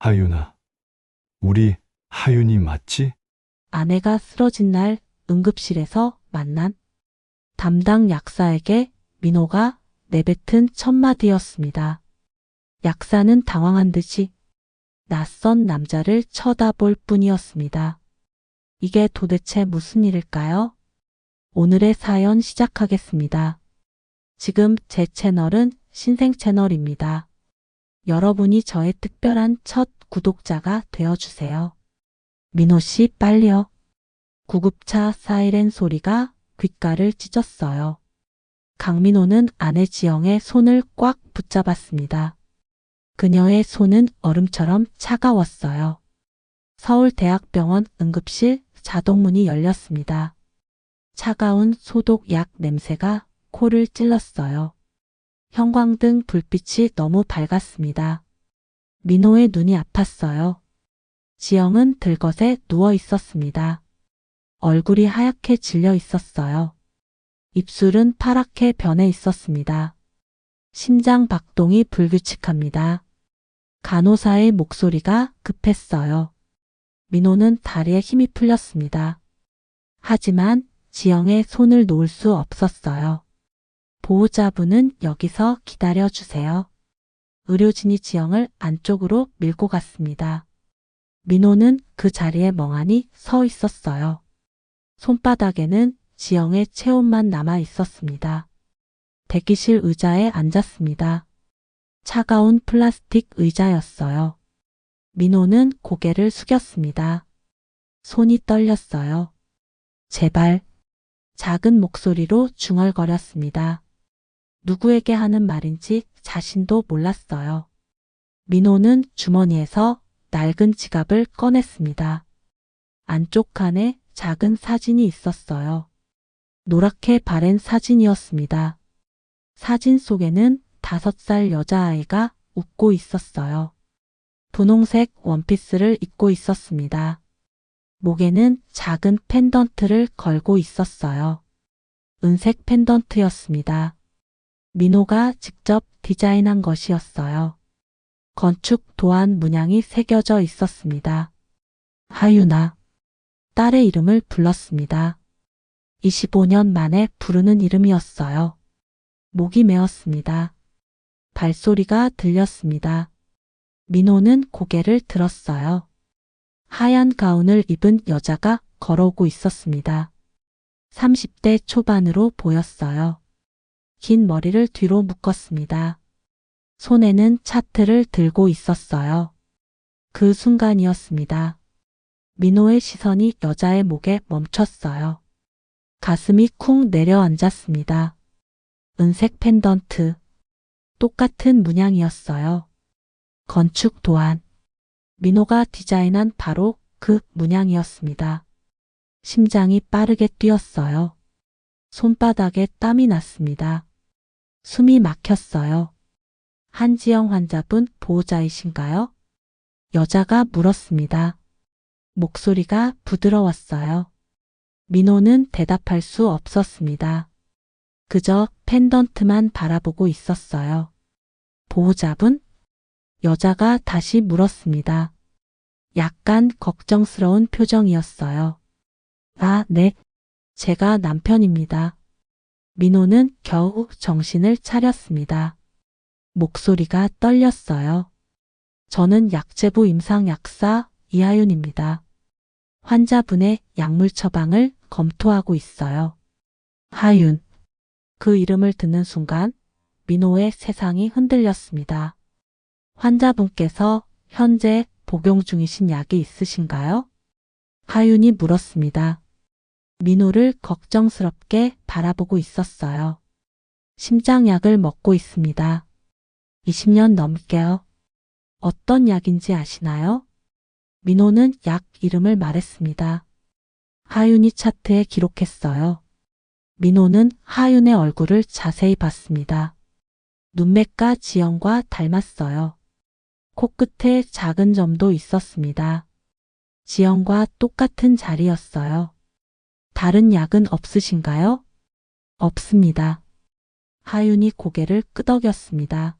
하윤아, 우리 하윤이 맞지? 아내가 쓰러진 날 응급실에서 만난 담당 약사에게 민호가 내뱉은 첫 마디였습니다. 약사는 당황한 듯이 낯선 남자를 쳐다볼 뿐이었습니다. 이게 도대체 무슨 일일까요? 오늘의 사연 시작하겠습니다. 지금 제 채널은 신생 채널입니다. 여러분이 저의 특별한 첫 구독자가 되어주세요. 민호 씨 빨리요. 구급차 사이렌 소리가 귓가를 찢었어요. 강민호는 아내 지영의 손을 꽉 붙잡았습니다. 그녀의 손은 얼음처럼 차가웠어요. 서울대학병원 응급실 자동문이 열렸습니다. 차가운 소독약 냄새가 코를 찔렀어요. 형광등 불빛이 너무 밝았습니다. 민호의 눈이 아팠어요. 지영은 들것에 누워 있었습니다. 얼굴이 하얗게 질려 있었어요. 입술은 파랗게 변해 있었습니다. 심장 박동이 불규칙합니다. 간호사의 목소리가 급했어요. 민호는 다리에 힘이 풀렸습니다. 하지만 지영의 손을 놓을 수 없었어요. 보호자분은 여기서 기다려주세요. 의료진이 지영을 안쪽으로 밀고 갔습니다. 민호는 그 자리에 멍하니 서 있었어요. 손바닥에는 지영의 체온만 남아 있었습니다. 대기실 의자에 앉았습니다. 차가운 플라스틱 의자였어요. 민호는 고개를 숙였습니다. 손이 떨렸어요. 제발. 작은 목소리로 중얼거렸습니다. 누구에게 하는 말인지 자신도 몰랐어요. 민호는 주머니에서 낡은 지갑을 꺼냈습니다. 안쪽 칸에 작은 사진이 있었어요. 노랗게 바랜 사진이었습니다. 사진 속에는 5살 여자아이가 웃고 있었어요. 분홍색 원피스를 입고 있었습니다. 목에는 작은 펜던트를 걸고 있었어요. 은색 펜던트였습니다. 민호가 직접 디자인한 것이었어요. 건축 도안 문양이 새겨져 있었습니다. 하윤아. 딸의 이름을 불렀습니다. 25년 만에 부르는 이름이었어요. 목이 메었습니다. 발소리가 들렸습니다. 민호는 고개를 들었어요. 하얀 가운을 입은 여자가 걸어오고 있었습니다. 30대 초반으로 보였어요. 긴 머리를 뒤로 묶었습니다. 손에는 차트를 들고 있었어요. 그 순간이었습니다. 민호의 시선이 여자의 목에 멈췄어요. 가슴이 쿵 내려앉았습니다. 은색 펜던트. 똑같은 문양이었어요. 건축 도안. 민호가 디자인한 바로 그 문양이었습니다. 심장이 빠르게 뛰었어요. 손바닥에 땀이 났습니다. 숨이 막혔어요. 한지영 환자분 보호자이신가요? 여자가 물었습니다. 목소리가 부드러웠어요. 민호는 대답할 수 없었습니다. 그저 펜던트만 바라보고 있었어요. 보호자분? 여자가 다시 물었습니다. 약간 걱정스러운 표정이었어요. 아, 네. 제가 남편입니다. 민호는 겨우 정신을 차렸습니다. 목소리가 떨렸어요. 저는 약재부 임상약사 이하윤입니다. 환자분의 약물 처방을 검토하고 있어요. 하윤. 그 이름을 듣는 순간 민호의 세상이 흔들렸습니다. 환자분께서 현재 복용 중이신 약이 있으신가요? 하윤이 물었습니다. 민호를 걱정스럽게 바라보고 있었어요. 심장약을 먹고 있습니다. 20년 넘게요. 어떤 약인지 아시나요? 민호는 약 이름을 말했습니다. 하윤이 차트에 기록했어요. 민호는 하윤의 얼굴을 자세히 봤습니다. 눈매가 지영과 닮았어요. 코끝에 작은 점도 있었습니다. 지영과 똑같은 자리였어요. 다른 약은 없으신가요? 없습니다. 하윤이 고개를 끄덕였습니다.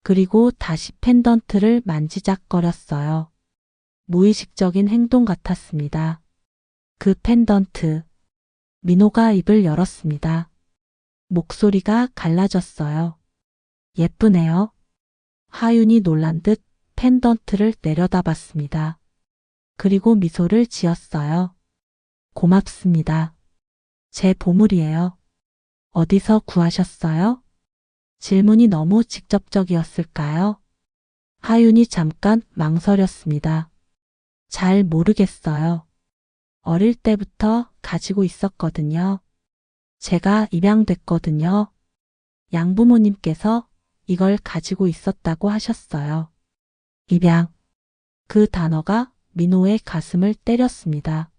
그리고 다시 펜던트를 만지작거렸어요. 무의식적인 행동 같았습니다. 그 펜던트. 민호가 입을 열었습니다. 목소리가 갈라졌어요. 예쁘네요. 하윤이 놀란 듯 펜던트를 내려다봤습니다. 그리고 미소를 지었어요. 고맙습니다. 제 보물이에요. 어디서 구하셨어요? 질문이 너무 직접적이었을까요? 하윤이 잠깐 망설였습니다. 잘 모르겠어요. 어릴 때부터 가지고 있었거든요. 제가 입양됐거든요. 양부모님께서 이걸 가지고 있었다고 하셨어요. 입양. 그 단어가 민호의 가슴을 때렸습니다.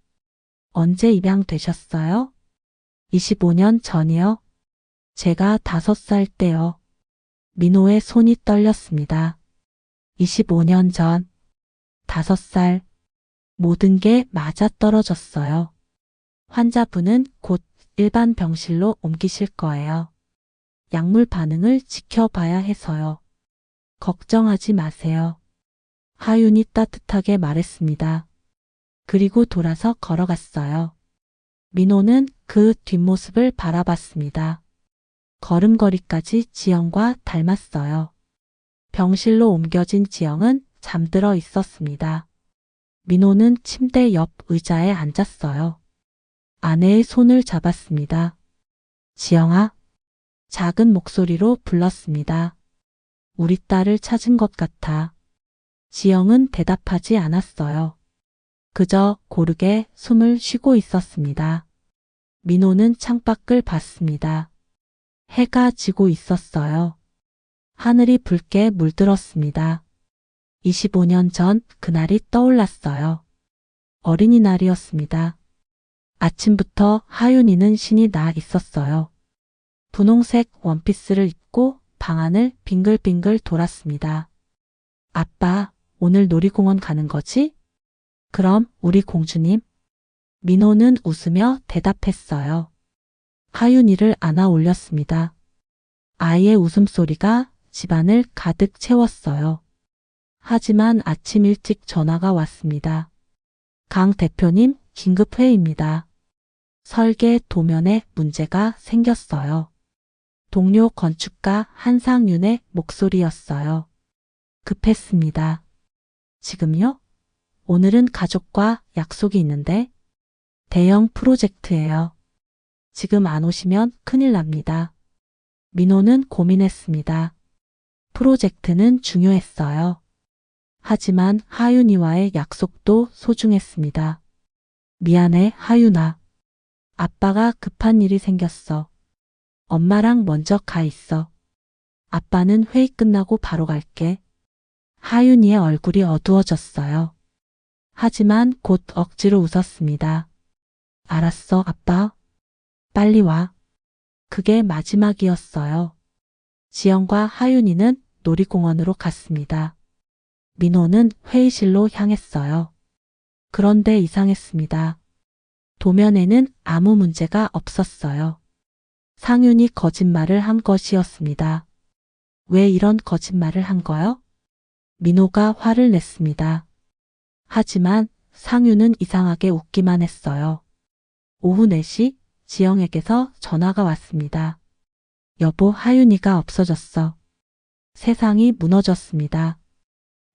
언제 입양되셨어요? 25년 전이요. 제가 5살 때요. 민호의 손이 떨렸습니다. 25년 전. 5살. 모든 게 맞아떨어졌어요. 환자분은 곧 일반 병실로 옮기실 거예요. 약물 반응을 지켜봐야 해서요. 걱정하지 마세요. 하윤이 따뜻하게 말했습니다. 그리고 돌아서 걸어갔어요. 민호는 그 뒷모습을 바라봤습니다. 걸음걸이까지 지영과 닮았어요. 병실로 옮겨진 지영은 잠들어 있었습니다. 민호는 침대 옆 의자에 앉았어요. 아내의 손을 잡았습니다. 지영아. 작은 목소리로 불렀습니다. 우리 딸을 찾은 것 같아. 지영은 대답하지 않았어요. 그저 고르게 숨을 쉬고 있었습니다. 민호는 창밖을 봤습니다. 해가 지고 있었어요. 하늘이 붉게 물들었습니다. 25년 전 그날이 떠올랐어요. 어린이날이었습니다. 아침부터 하윤이는 신이 나 있었어요. 분홍색 원피스를 입고 방 안을 빙글빙글 돌았습니다. 아빠, 오늘 놀이공원 가는 거지? 그럼 우리 공주님? 민호는 웃으며 대답했어요. 하윤이를 안아 올렸습니다. 아이의 웃음소리가 집안을 가득 채웠어요. 하지만 아침 일찍 전화가 왔습니다. 강 대표님, 긴급 회의입니다. 설계 도면에 문제가 생겼어요. 동료 건축가 한상윤의 목소리였어요. 급했습니다. 지금요? 오늘은 가족과 약속이 있는데 대형 프로젝트예요. 지금 안 오시면 큰일 납니다. 민호는 고민했습니다. 프로젝트는 중요했어요. 하지만 하윤이와의 약속도 소중했습니다. 미안해, 하윤아. 아빠가 급한 일이 생겼어. 엄마랑 먼저 가 있어. 아빠는 회의 끝나고 바로 갈게. 하윤이의 얼굴이 어두워졌어요. 하지만 곧 억지로 웃었습니다. 알았어, 아빠. 빨리 와. 그게 마지막이었어요. 지영과 하윤이는 놀이공원으로 갔습니다. 민호는 회의실로 향했어요. 그런데 이상했습니다. 도면에는 아무 문제가 없었어요. 상윤이 거짓말을 한 것이었습니다. 왜 이런 거짓말을 한 거요? 민호가 화를 냈습니다. 하지만 상윤은 이상하게 웃기만 했어요. 오후 4시 지영에게서 전화가 왔습니다. 여보, 하윤이가 없어졌어. 세상이 무너졌습니다.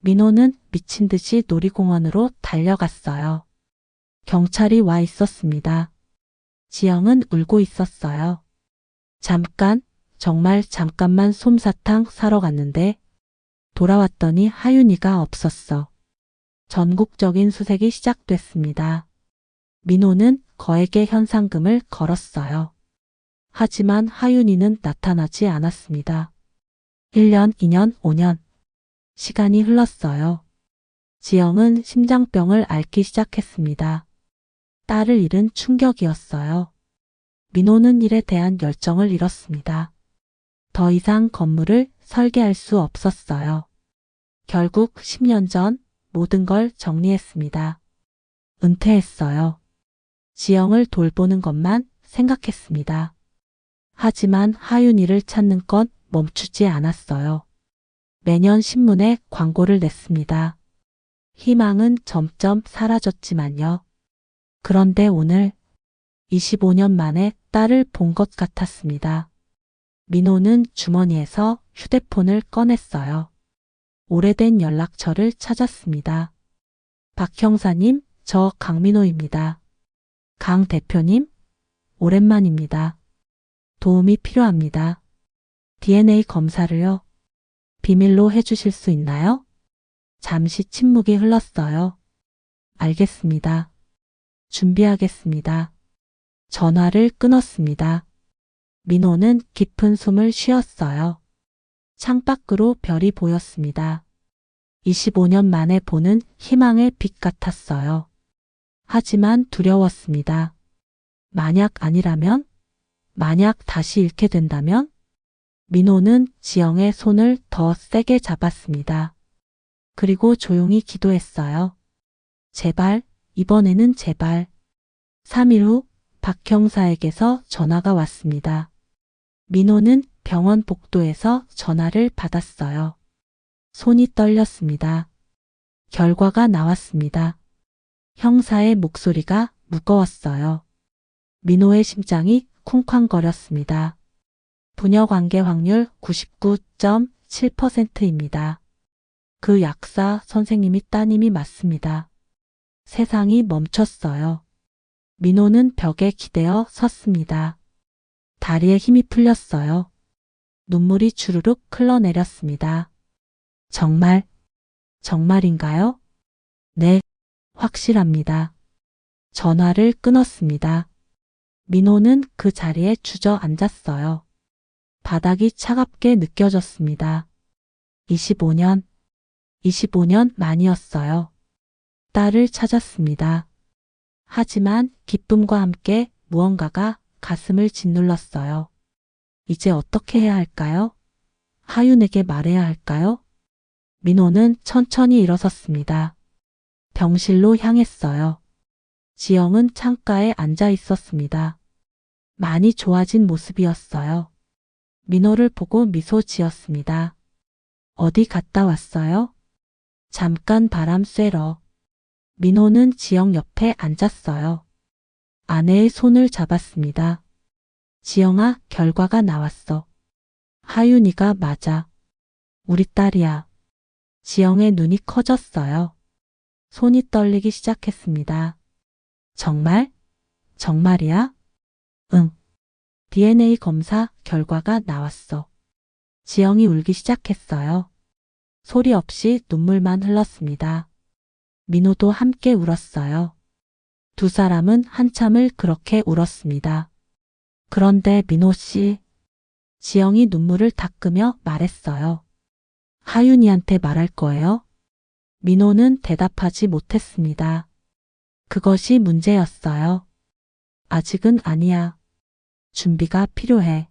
민호는 미친 듯이 놀이공원으로 달려갔어요. 경찰이 와 있었습니다. 지영은 울고 있었어요. 잠깐, 정말 잠깐만 솜사탕 사러 갔는데 돌아왔더니 하윤이가 없었어. 전국적인 수색이 시작됐습니다. 민호는 거액의 현상금을 걸었어요. 하지만 하윤이는 나타나지 않았습니다. 1년, 2년, 5년. 시간이 흘렀어요. 지영은 심장병을 앓기 시작했습니다. 딸을 잃은 충격이었어요. 민호는 일에 대한 열정을 잃었습니다. 더 이상 건물을 설계할 수 없었어요. 결국 10년 전 모든 걸 정리했습니다. 은퇴했어요. 지영을 돌보는 것만 생각했습니다. 하지만 하윤이를 찾는 건 멈추지 않았어요. 매년 신문에 광고를 냈습니다. 희망은 점점 사라졌지만요. 그런데 오늘 25년 만에 딸을 본 것 같았습니다. 민호는 주머니에서 휴대폰을 꺼냈어요. 오래된 연락처를 찾았습니다. 박 형사님, 저 강민호입니다. 강 대표님, 오랜만입니다. 도움이 필요합니다. DNA 검사를요. 비밀로 해주실 수 있나요? 잠시 침묵이 흘렀어요. 알겠습니다. 준비하겠습니다. 전화를 끊었습니다. 민호는 깊은 숨을 쉬었어요. 창밖으로 별이 보였습니다. 25년 만에 보는 희망의 빛 같았어요. 하지만 두려웠습니다. 만약 아니라면? 만약 다시 잃게 된다면? 민호는 지영의 손을 더 세게 잡았습니다. 그리고 조용히 기도했어요. 제발, 이번에는 제발. 3일 후 박 형사에게서 전화가 왔습니다. 민호는 병원 복도에서 전화를 받았어요. 손이 떨렸습니다. 결과가 나왔습니다. 형사의 목소리가 무거웠어요. 민호의 심장이 쿵쾅거렸습니다. 부녀관계 확률 99.7%입니다. 그 약사 선생님이 따님이 맞습니다. 세상이 멈췄어요. 민호는 벽에 기대어 섰습니다. 다리에 힘이 풀렸어요. 눈물이 주르륵 흘러내렸습니다. 정말인가요? 네, 확실합니다. 전화를 끊었습니다. 민호는 그 자리에 주저앉았어요. 바닥이 차갑게 느껴졌습니다. 25년 만이었어요. 딸을 찾았습니다. 하지만 기쁨과 함께 무언가가 가슴을 짓눌렀어요. 이제 어떻게 해야 할까요? 하윤에게 말해야 할까요? 민호는 천천히 일어섰습니다. 병실로 향했어요. 지영은 창가에 앉아 있었습니다. 많이 좋아진 모습이었어요. 민호를 보고 미소 지었습니다. 어디 갔다 왔어요? 잠깐 바람 쐬러. 민호는 지영 옆에 앉았어요. 아내의 손을 잡았습니다. 지영아, 결과가 나왔어. 하윤이가 맞아. 우리 딸이야. 지영의 눈이 커졌어요. 손이 떨리기 시작했습니다. 정말? 정말이야? 응. DNA 검사 결과가 나왔어. 지영이 울기 시작했어요. 소리 없이 눈물만 흘렀습니다. 민호도 함께 울었어요. 두 사람은 한참을 그렇게 울었습니다. 그런데 민호 씨, 지영이 눈물을 닦으며 말했어요. 하윤이한테 말할 거예요? 민호는 대답하지 못했습니다. 그것이 문제였어요. 아직은 아니야. 준비가 필요해.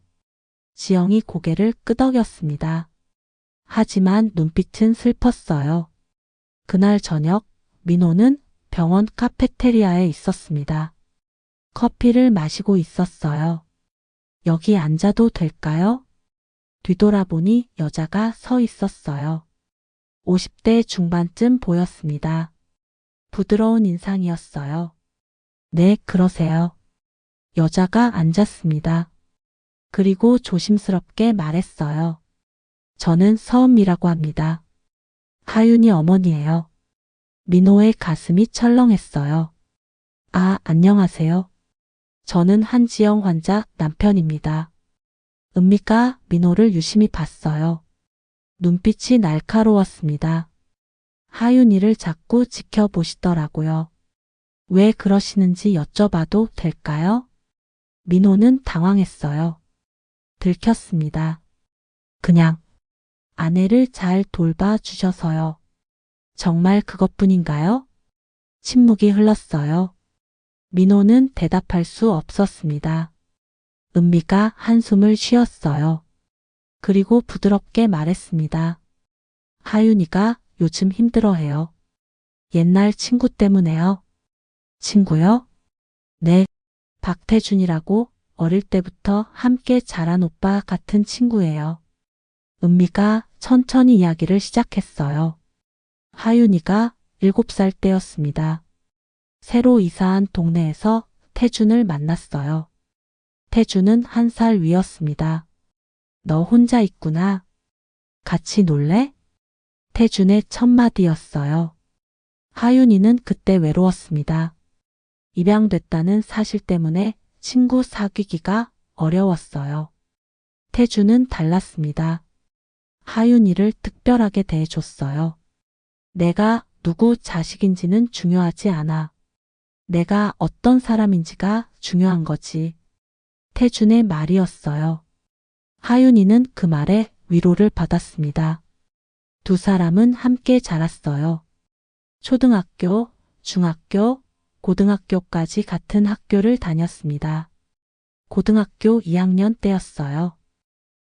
지영이 고개를 끄덕였습니다. 하지만 눈빛은 슬펐어요. 그날 저녁 민호는 병원 카페테리아에 있었습니다. 커피를 마시고 있었어요. 여기 앉아도 될까요? 뒤돌아보니 여자가 서 있었어요. 50대 중반쯤 보였습니다. 부드러운 인상이었어요. 네, 그러세요. 여자가 앉았습니다. 그리고 조심스럽게 말했어요. 저는 서은미라고 합니다. 하윤이 어머니예요. 민호의 가슴이 철렁했어요. 아, 안녕하세요. 저는 한지영 환자 남편입니다. 은미가 민호를 유심히 봤어요. 눈빛이 날카로웠습니다. 하윤이를 자꾸 지켜보시더라고요. 왜 그러시는지 여쭤봐도 될까요? 민호는 당황했어요. 들켰습니다. 그냥 아내를 잘 돌봐주셔서요. 정말 그것뿐인가요? 침묵이 흘렀어요. 민호는 대답할 수 없었습니다. 은미가 한숨을 쉬었어요. 그리고 부드럽게 말했습니다. 하윤이가 요즘 힘들어해요. 옛날 친구 때문에요. 친구요? 네, 박태준이라고 어릴 때부터 함께 자란 오빠 같은 친구예요. 은미가 천천히 이야기를 시작했어요. 하윤이가 7살 때였습니다. 새로 이사한 동네에서 태준을 만났어요. 태준은 1살 위였습니다. 너 혼자 있구나. 같이 놀래? 태준의 첫 마디였어요. 하윤이는 그때 외로웠습니다. 입양됐다는 사실 때문에 친구 사귀기가 어려웠어요. 태준은 달랐습니다. 하윤이를 특별하게 대해줬어요. 내가 누구 자식인지는 중요하지 않아. 내가 어떤 사람인지가 중요한 거지. 태준의 말이었어요. 하윤이는 그 말에 위로를 받았습니다. 두 사람은 함께 자랐어요. 초등학교, 중학교, 고등학교까지 같은 학교를 다녔습니다. 고등학교 2학년 때였어요.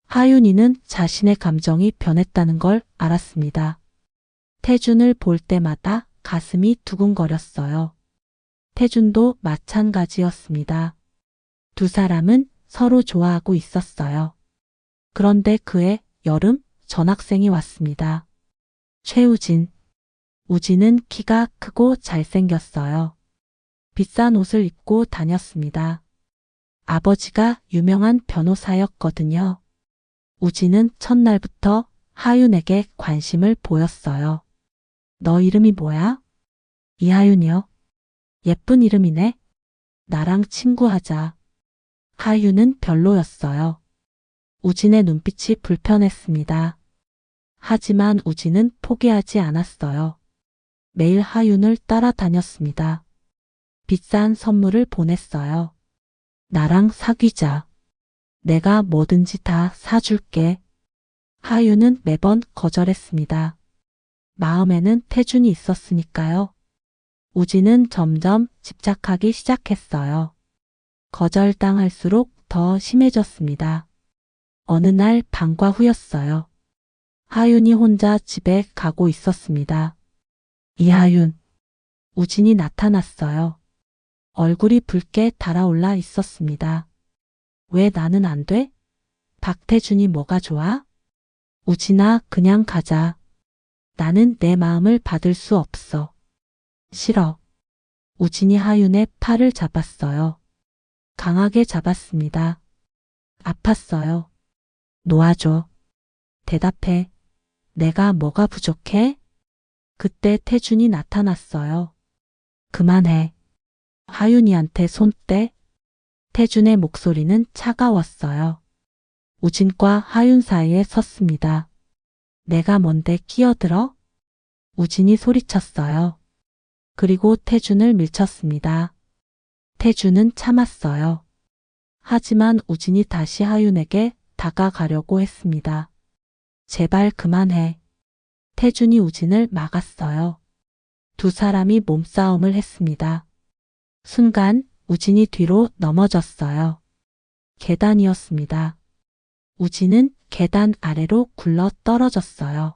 하윤이는 자신의 감정이 변했다는 걸 알았습니다. 태준을 볼 때마다 가슴이 두근거렸어요. 태준도 마찬가지였습니다. 두 사람은 서로 좋아하고 있었어요. 그런데 그해 여름 전학생이 왔습니다. 최우진. 우진은 키가 크고 잘생겼어요. 비싼 옷을 입고 다녔습니다. 아버지가 유명한 변호사였거든요. 우진은 첫날부터 하윤에게 관심을 보였어요. 너 이름이 뭐야? 이하윤이요. 예쁜 이름이네. 나랑 친구하자. 하윤은 별로였어요. 우진의 눈빛이 불편했습니다. 하지만 우진은 포기하지 않았어요. 매일 하윤을 따라다녔습니다. 비싼 선물을 보냈어요. 나랑 사귀자. 내가 뭐든지 다 사줄게. 하윤은 매번 거절했습니다. 마음에는 태준이 있었으니까요. 우진은 점점 집착하기 시작했어요. 거절당할수록 더 심해졌습니다. 어느 날 방과 후였어요. 하윤이 혼자 집에 가고 있었습니다. 이하윤. 우진이 나타났어요. 얼굴이 붉게 달아올라 있었습니다. 왜 나는 안 돼? 박태준이 뭐가 좋아? 우진아, 그냥 가자. 나는 내 마음을 받을 수 없어. 싫어. 우진이 하윤의 팔을 잡았어요. 강하게 잡았습니다. 아팠어요. 놓아줘. 대답해. 내가 뭐가 부족해? 그때 태준이 나타났어요. 그만해. 하윤이한테 손 떼. 태준의 목소리는 차가웠어요. 우진과 하윤 사이에 섰습니다. 내가 뭔데 끼어들어? 우진이 소리쳤어요. 그리고 태준을 밀쳤습니다. 태준은 참았어요. 하지만 우진이 다시 하윤에게 다가가려고 했습니다. 제발 그만해. 태준이 우진을 막았어요. 두 사람이 몸싸움을 했습니다. 순간 우진이 뒤로 넘어졌어요. 계단이었습니다. 우진은 계단 아래로 굴러 떨어졌어요.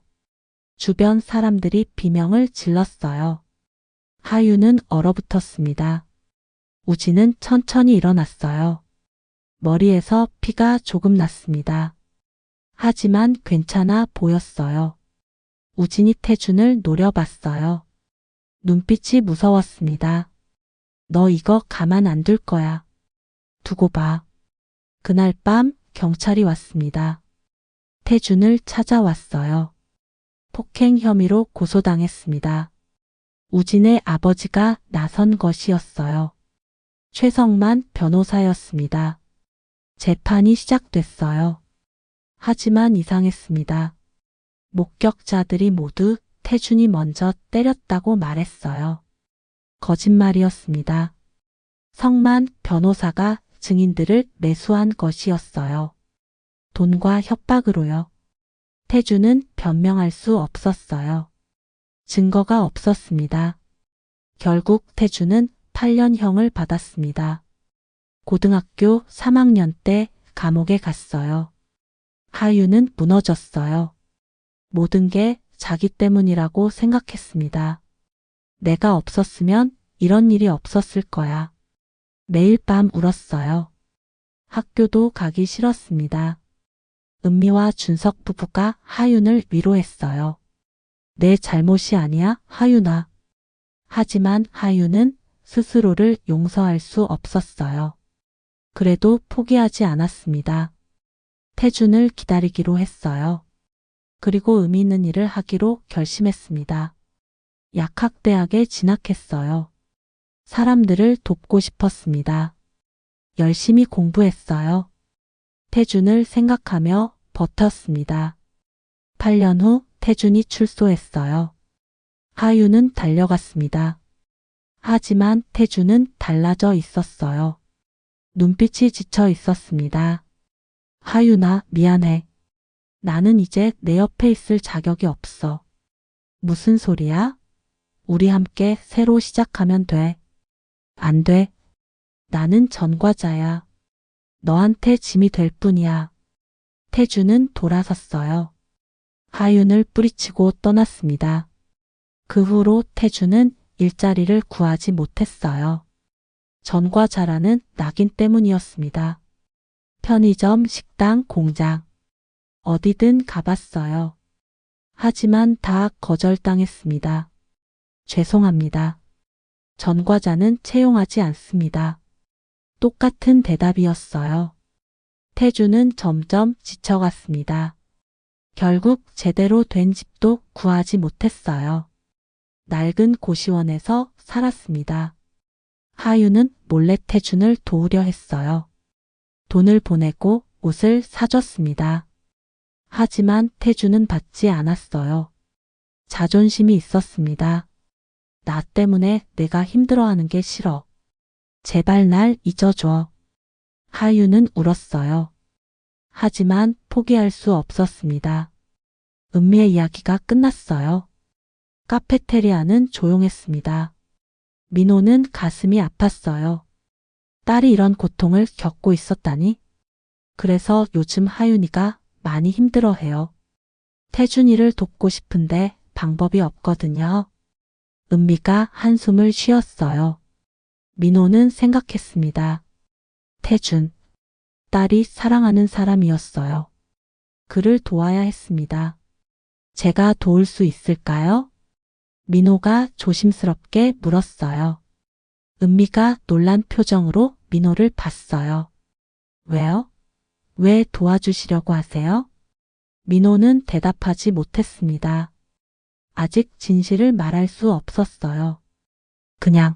주변 사람들이 비명을 질렀어요. 하윤은 얼어붙었습니다. 우진은 천천히 일어났어요. 머리에서 피가 조금 났습니다. 하지만 괜찮아 보였어요. 우진이 태준을 노려봤어요. 눈빛이 무서웠습니다. 너 이거 가만 안 둘 거야. 두고 봐. 그날 밤 경찰이 왔습니다. 태준을 찾아왔어요. 폭행 혐의로 고소당했습니다. 우진의 아버지가 나선 것이었어요. 최성만 변호사였습니다. 재판이 시작됐어요. 하지만 이상했습니다. 목격자들이 모두 태준이 먼저 때렸다고 말했어요. 거짓말이었습니다. 성만 변호사가 증인들을 매수한 것이었어요. 돈과 협박으로요. 태준은 변명할 수 없었어요. 증거가 없었습니다. 결국 태준은 8년형을 받았습니다. 고등학교 3학년 때 감옥에 갔어요. 하윤은 무너졌어요. 모든 게 자기 때문이라고 생각했습니다. 내가 없었으면 이런 일이 없었을 거야. 매일 밤 울었어요. 학교도 가기 싫었습니다. 은미와 준석 부부가 하윤을 위로했어요. 내 잘못이 아니야, 하윤아. 하지만 하윤은 스스로를 용서할 수 없었어요. 그래도 포기하지 않았습니다. 태준을 기다리기로 했어요. 그리고 의미 있는 일을 하기로 결심했습니다. 약학대학에 진학했어요. 사람들을 돕고 싶었습니다. 열심히 공부했어요. 태준을 생각하며 버텼습니다. 8년 후 태준이 출소했어요. 하윤은 달려갔습니다. 하지만 태준은 달라져 있었어요. 눈빛이 지쳐 있었습니다. 하윤아, 미안해. 나는 이제 내 옆에 있을 자격이 없어. 무슨 소리야? 우리 함께 새로 시작하면 돼. 안 돼. 나는 전과자야. 너한테 짐이 될 뿐이야. 태준은 돌아섰어요. 하윤을 뿌리치고 떠났습니다. 그 후로 태준은 일자리를 구하지 못했어요. 전과자라는 낙인 때문이었습니다. 편의점, 식당, 공장. 어디든 가봤어요. 하지만 다 거절당했습니다. 죄송합니다. 전과자는 채용하지 않습니다. 똑같은 대답이었어요. 태준은 점점 지쳐갔습니다. 결국 제대로 된 집도 구하지 못했어요. 낡은 고시원에서 살았습니다. 하윤은 몰래 태준을 도우려 했어요. 돈을 보내고 옷을 사줬습니다. 하지만 태준은 받지 않았어요. 자존심이 있었습니다. 나 때문에 내가 힘들어하는 게 싫어. 제발 날 잊어줘. 하윤은 울었어요. 하지만 포기할 수 없었습니다. 은미의 이야기가 끝났어요. 카페테리아는 조용했습니다. 민호는 가슴이 아팠어요. 딸이 이런 고통을 겪고 있었다니? 그래서 요즘 하윤이가 많이 힘들어해요. 태준이를 돕고 싶은데 방법이 없거든요. 은미가 한숨을 쉬었어요. 민호는 생각했습니다. 태준, 딸이 사랑하는 사람이었어요. 그를 도와야 했습니다. 제가 도울 수 있을까요? 민호가 조심스럽게 물었어요. 은미가 놀란 표정으로 민호를 봤어요. 왜요? 왜 도와주시려고 하세요? 민호는 대답하지 못했습니다. 아직 진실을 말할 수 없었어요. 그냥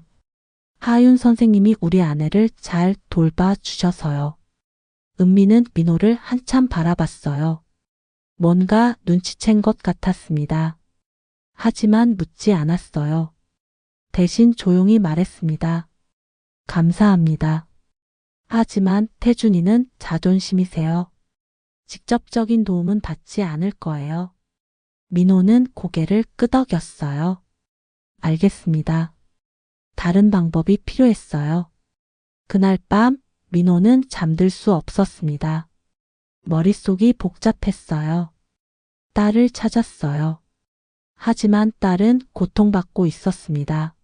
하윤 선생님이 우리 아내를 잘 돌봐 주셔서요. 은미는 민호를 한참 바라봤어요. 뭔가 눈치챈 것 같았습니다. 하지만 묻지 않았어요. 대신 조용히 말했습니다. 감사합니다. 하지만 태준이는 자존심이세요. 직접적인 도움은 받지 않을 거예요. 민호는 고개를 끄덕였어요. 알겠습니다. 다른 방법이 필요했어요. 그날 밤 민호는 잠들 수 없었습니다. 머릿속이 복잡했어요. 딸을 찾았어요. 하지만 딸은 고통받고 있었습니다.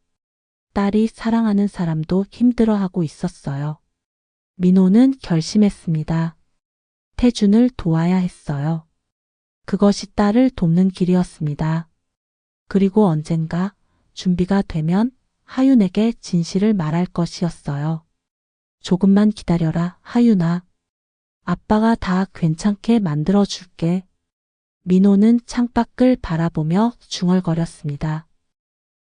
딸이 사랑하는 사람도 힘들어하고 있었어요. 민호는 결심했습니다. 태준을 도와야 했어요. 그것이 딸을 돕는 길이었습니다. 그리고 언젠가 준비가 되면 하윤에게 진실을 말할 것이었어요. 조금만 기다려라, 하윤아. 아빠가 다 괜찮게 만들어줄게. 민호는 창밖을 바라보며 중얼거렸습니다.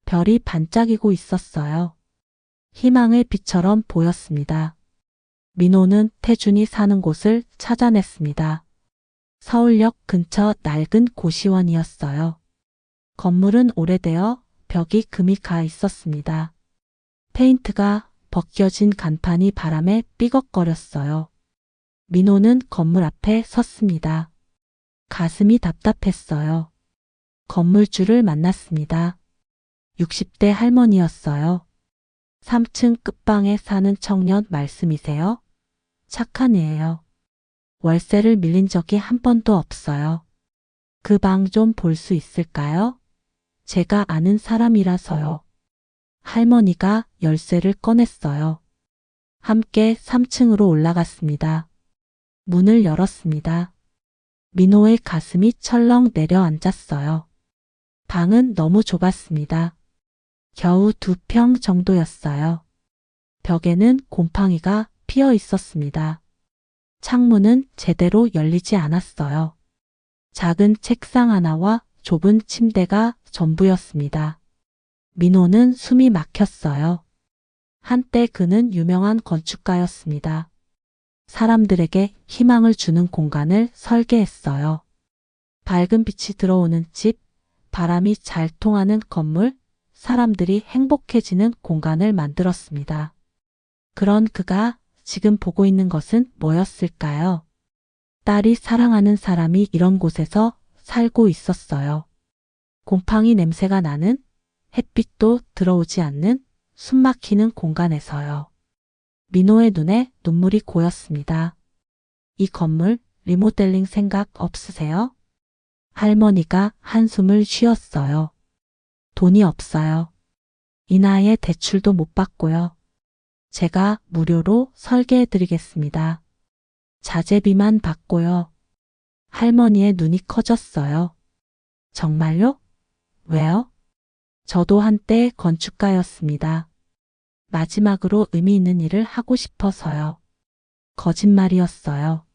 별이 반짝이고 있었어요. 희망의 빛처럼 보였습니다. 민호는 태준이 사는 곳을 찾아냈습니다. 서울역 근처 낡은 고시원이었어요. 건물은 오래되어 벽이 금이 가 있었습니다. 페인트가 벗겨진 간판이 바람에 삐걱거렸어요. 민호는 건물 앞에 섰습니다. 가슴이 답답했어요. 건물주를 만났습니다. 60대 할머니였어요. 3층 끝방에 사는 청년 말씀이세요? 착한 애예요. 월세를 밀린 적이 한 번도 없어요. 그 방 좀 볼 수 있을까요? 제가 아는 사람이라서요. 할머니가 열쇠를 꺼냈어요. 함께 3층으로 올라갔습니다. 문을 열었습니다. 민호의 가슴이 철렁 내려앉았어요. 방은 너무 좁았습니다. 겨우 2평 정도였어요. 벽에는 곰팡이가 피어 있었습니다. 창문은 제대로 열리지 않았어요. 작은 책상 하나와 좁은 침대가 전부였습니다. 민호는 숨이 막혔어요. 한때 그는 유명한 건축가였습니다. 사람들에게 희망을 주는 공간을 설계했어요. 밝은 빛이 들어오는 집, 바람이 잘 통하는 건물, 사람들이 행복해지는 공간을 만들었습니다. 그런 그가 지금 보고 있는 것은 뭐였을까요? 딸이 사랑하는 사람이 이런 곳에서 살고 있었어요. 곰팡이 냄새가 나는, 햇빛도 들어오지 않는 숨막히는 공간에서요. 민호의 눈에 눈물이 고였습니다. 이 건물 리모델링 생각 없으세요? 할머니가 한숨을 쉬었어요. 돈이 없어요. 이 나이에 대출도 못 받고요. 제가 무료로 설계해 드리겠습니다. 자재비만 받고요. 할머니의 눈이 커졌어요. 정말요? 왜요? 저도 한때 건축가였습니다. 마지막으로 의미 있는 일을 하고 싶어서요. 거짓말이었어요.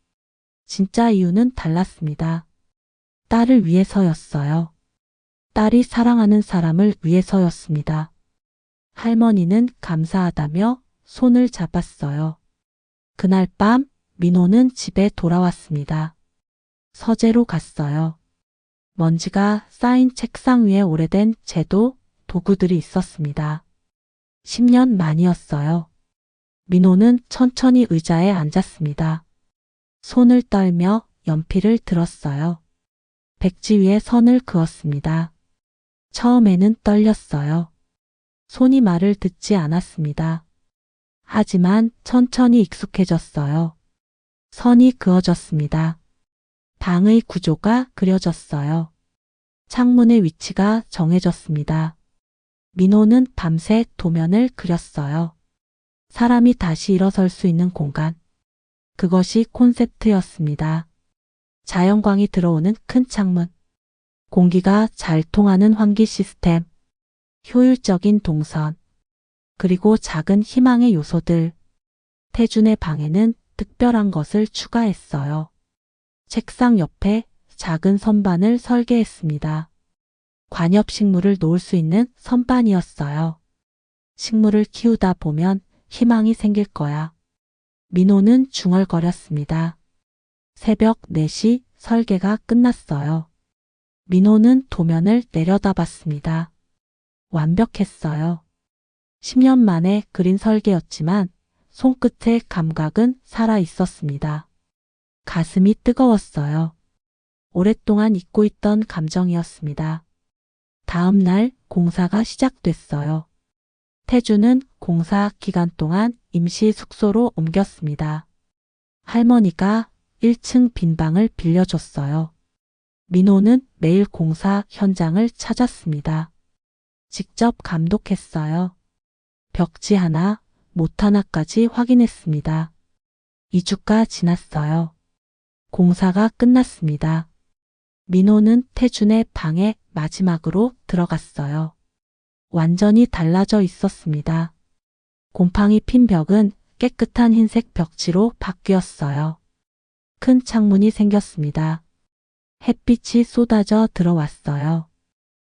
진짜 이유는 달랐습니다. 딸을 위해서였어요. 딸이 사랑하는 사람을 위해서였습니다. 할머니는 감사하다며 손을 잡았어요. 그날 밤 민호는 집에 돌아왔습니다. 서재로 갔어요. 먼지가 쌓인 책상 위에 오래된 제도, 도구들이 있었습니다. 10년 만이었어요. 민호는 천천히 의자에 앉았습니다. 손을 떨며 연필을 들었어요. 백지 위에 선을 그었습니다. 처음에는 떨렸어요. 손이 말을 듣지 않았습니다. 하지만 천천히 익숙해졌어요. 선이 그어졌습니다. 방의 구조가 그려졌어요. 창문의 위치가 정해졌습니다. 민호는 밤새 도면을 그렸어요. 사람이 다시 일어설 수 있는 공간. 그것이 콘셉트였습니다. 자연광이 들어오는 큰 창문. 공기가 잘 통하는 환기 시스템. 효율적인 동선. 그리고 작은 희망의 요소들. 태준의 방에는 특별한 것을 추가했어요. 책상 옆에 작은 선반을 설계했습니다. 관엽식물을 놓을 수 있는 선반이었어요. 식물을 키우다 보면 희망이 생길 거야. 민호는 중얼거렸습니다. 새벽 4시 설계가 끝났어요. 민호는 도면을 내려다봤습니다. 완벽했어요. 10년 만에 그린 설계였지만 손끝의 감각은 살아 있었습니다. 가슴이 뜨거웠어요. 오랫동안 잊고 있던 감정이었습니다. 다음 날 공사가 시작됐어요. 태주는 공사 기간 동안 임시 숙소로 옮겼습니다. 할머니가 1층 빈 방을 빌려줬어요. 민호는 매일 공사 현장을 찾았습니다. 직접 감독했어요. 벽지 하나, 못 하나까지 확인했습니다. 2주가 지났어요. 공사가 끝났습니다. 민호는 태준의 방에 마지막으로 들어갔어요. 완전히 달라져 있었습니다. 곰팡이 핀 벽은 깨끗한 흰색 벽지로 바뀌었어요. 큰 창문이 생겼습니다. 햇빛이 쏟아져 들어왔어요.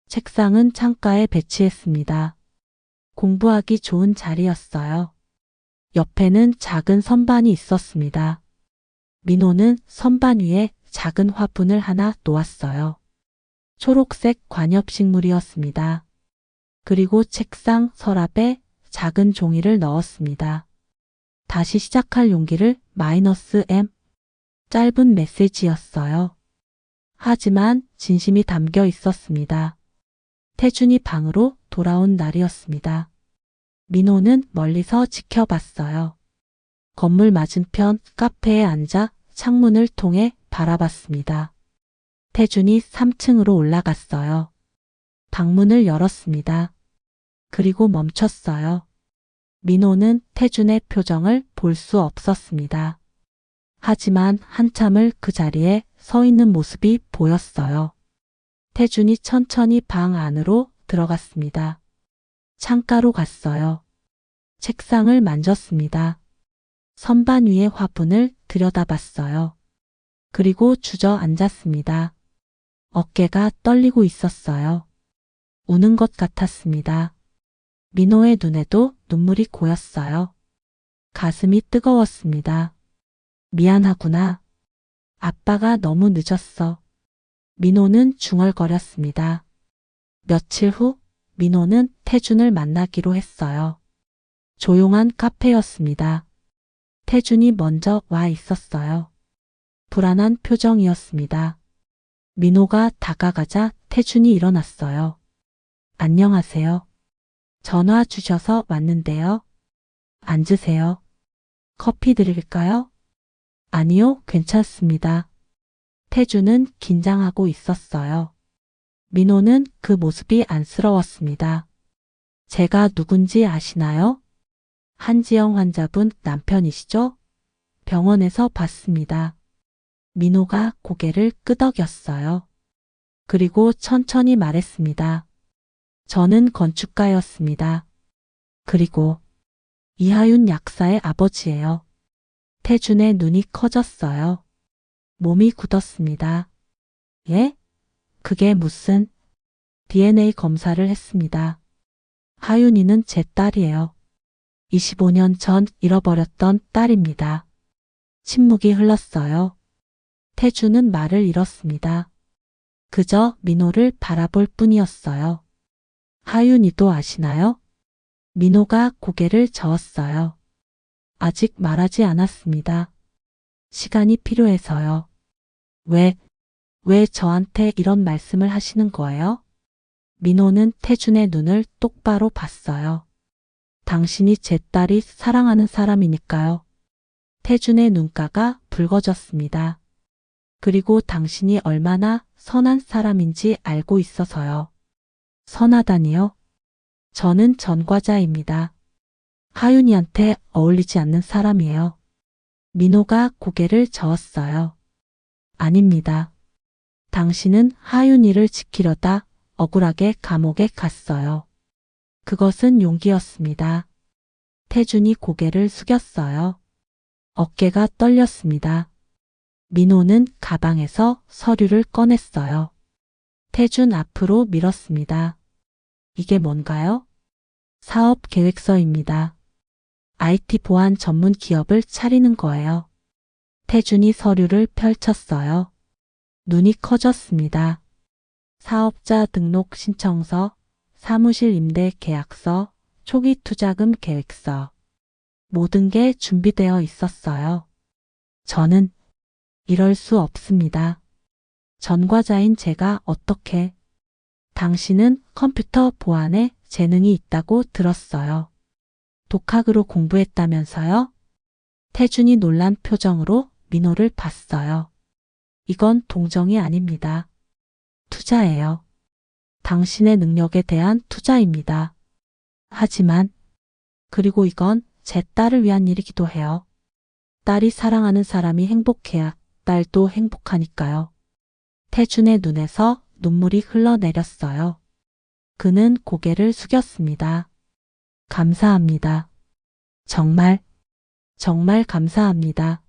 책상은 창가에 배치했습니다. 공부하기 좋은 자리였어요. 옆에는 작은 선반이 있었습니다. 민호는 선반 위에 작은 화분을 하나 놓았어요. 초록색 관엽식물이었습니다. 그리고 책상 서랍에 작은 종이를 넣었습니다. 다시 시작할 용기를 -M. 짧은 메시지였어요. 하지만 진심이 담겨 있었습니다. 태준이 방으로 돌아온 날이었습니다. 민호는 멀리서 지켜봤어요. 건물 맞은편 카페에 앉아 창문을 통해 바라봤습니다. 태준이 3층으로 올라갔어요. 방문을 열었습니다. 그리고 멈췄어요. 민호는 태준의 표정을 볼 수 없었습니다. 하지만 한참을 그 자리에 서 있는 모습이 보였어요. 태준이 천천히 방 안으로 들어갔습니다. 창가로 갔어요. 책상을 만졌습니다. 선반 위의 화분을 들여다봤어요. 그리고 주저앉았습니다. 어깨가 떨리고 있었어요. 우는 것 같았습니다. 민호의 눈에도 눈물이 고였어요. 가슴이 뜨거웠습니다. 미안하구나. 아빠가 너무 늦었어. 민호는 중얼거렸습니다. 며칠 후 민호는 태준을 만나기로 했어요. 조용한 카페였습니다. 태준이 먼저 와 있었어요. 불안한 표정이었습니다. 민호가 다가가자 태준이 일어났어요. 안녕하세요. 전화 주셔서 왔는데요. 앉으세요. 커피 드릴까요? 아니요, 괜찮습니다. 태준은 긴장하고 있었어요. 민호는 그 모습이 안쓰러웠습니다. 제가 누군지 아시나요? 한지영 환자분 남편이시죠? 병원에서 봤습니다. 민호가 고개를 끄덕였어요. 그리고 천천히 말했습니다. 저는 건축가였습니다. 그리고 이하윤 약사의 아버지예요. 태준의 눈이 커졌어요. 몸이 굳었습니다. 예? 그게 무슨? DNA 검사를 했습니다. 하윤이는 제 딸이에요. 25년 전 잃어버렸던 딸입니다. 침묵이 흘렀어요. 태준은 말을 잃었습니다. 그저 민호를 바라볼 뿐이었어요. 하윤이도 아시나요? 민호가 고개를 저었어요. 아직 말하지 않았습니다. 시간이 필요해서요. 왜 저한테 이런 말씀을 하시는 거예요? 민호는 태준의 눈을 똑바로 봤어요. 당신이 제 딸이 사랑하는 사람이니까요. 태준의 눈가가 붉어졌습니다. 그리고 당신이 얼마나 선한 사람인지 알고 있어서요. 선하다니요? 저는 전과자입니다. 하윤이한테 어울리지 않는 사람이에요. 민호가 고개를 저었어요. 아닙니다. 당신은 하윤이를 지키려다 억울하게 감옥에 갔어요. 그것은 용기였습니다. 태준이 고개를 숙였어요. 어깨가 떨렸습니다. 민호는 가방에서 서류를 꺼냈어요. 태준 앞으로 밀었습니다. 이게 뭔가요? 사업 계획서입니다. IT 보안 전문 기업을 차리는 거예요. 태준이 서류를 펼쳤어요. 눈이 커졌습니다. 사업자 등록 신청서, 사무실 임대 계약서, 초기 투자금 계획서. 모든 게 준비되어 있었어요. 저는 이럴 수 없습니다. 전과자인 제가 어떻게? 당신은 컴퓨터 보안에 재능이 있다고 들었어요. 독학으로 공부했다면서요? 태준이 놀란 표정으로 민호를 봤어요. 이건 동정이 아닙니다. 투자예요. 당신의 능력에 대한 투자입니다. 하지만, 그리고 이건 제 딸을 위한 일이기도 해요. 딸이 사랑하는 사람이 행복해야 딸도 행복하니까요. 태준의 눈에서 눈물이 흘러내렸어요. 그는 고개를 숙였습니다. 감사합니다. 정말 감사합니다.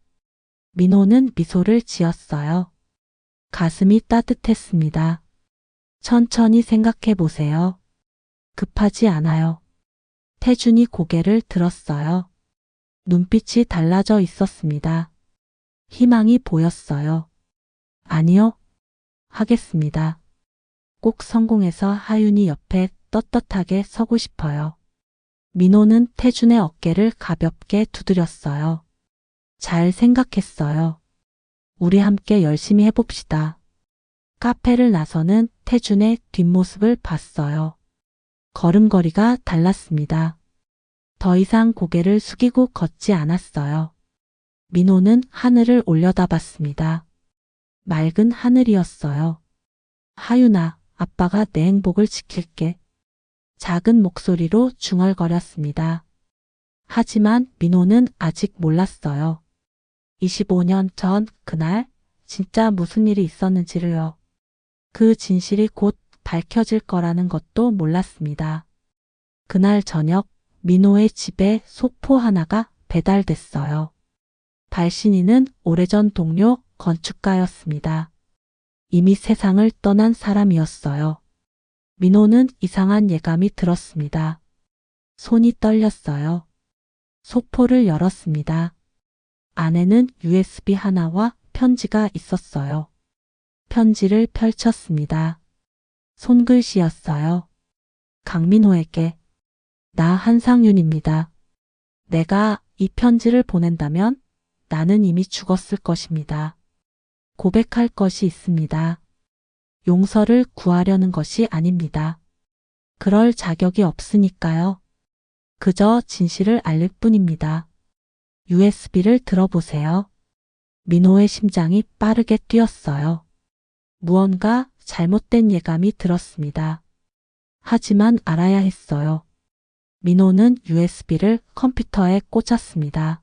민호는 미소를 지었어요. 가슴이 따뜻했습니다. 천천히 생각해 보세요. 급하지 않아요. 태준이 고개를 들었어요. 눈빛이 달라져 있었습니다. 희망이 보였어요. 아니요. 하겠습니다. 꼭 성공해서 하윤이 옆에 떳떳하게 서고 싶어요. 민호는 태준의 어깨를 가볍게 두드렸어요. 잘 생각했어요. 우리 함께 열심히 해봅시다. 카페를 나서는 태준의 뒷모습을 봤어요. 걸음걸이가 달랐습니다. 더 이상 고개를 숙이고 걷지 않았어요. 민호는 하늘을 올려다봤습니다. 맑은 하늘이었어요. 하윤아, 아빠가 내 행복을 지킬게. 작은 목소리로 중얼거렸습니다. 하지만 민호는 아직 몰랐어요. 25년 전 그날 진짜 무슨 일이 있었는지를요. 그 진실이 곧 밝혀질 거라는 것도 몰랐습니다. 그날 저녁 민호의 집에 소포 하나가 배달됐어요. 발신인은 오래전 동료 건축가였습니다. 이미 세상을 떠난 사람이었어요. 민호는 이상한 예감이 들었습니다. 손이 떨렸어요. 소포를 열었습니다. 안에는 USB 하나와 편지가 있었어요. 편지를 펼쳤습니다. 손글씨였어요. 강민호에게. 나 한상윤입니다. 내가 이 편지를 보낸다면 나는 이미 죽었을 것입니다. 고백할 것이 있습니다. 용서를 구하려는 것이 아닙니다. 그럴 자격이 없으니까요. 그저 진실을 알릴 뿐입니다. USB를 들어보세요. 민호의 심장이 빠르게 뛰었어요. 무언가 잘못된 예감이 들었습니다. 하지만 알아야 했어요. 민호는 USB를 컴퓨터에 꽂았습니다.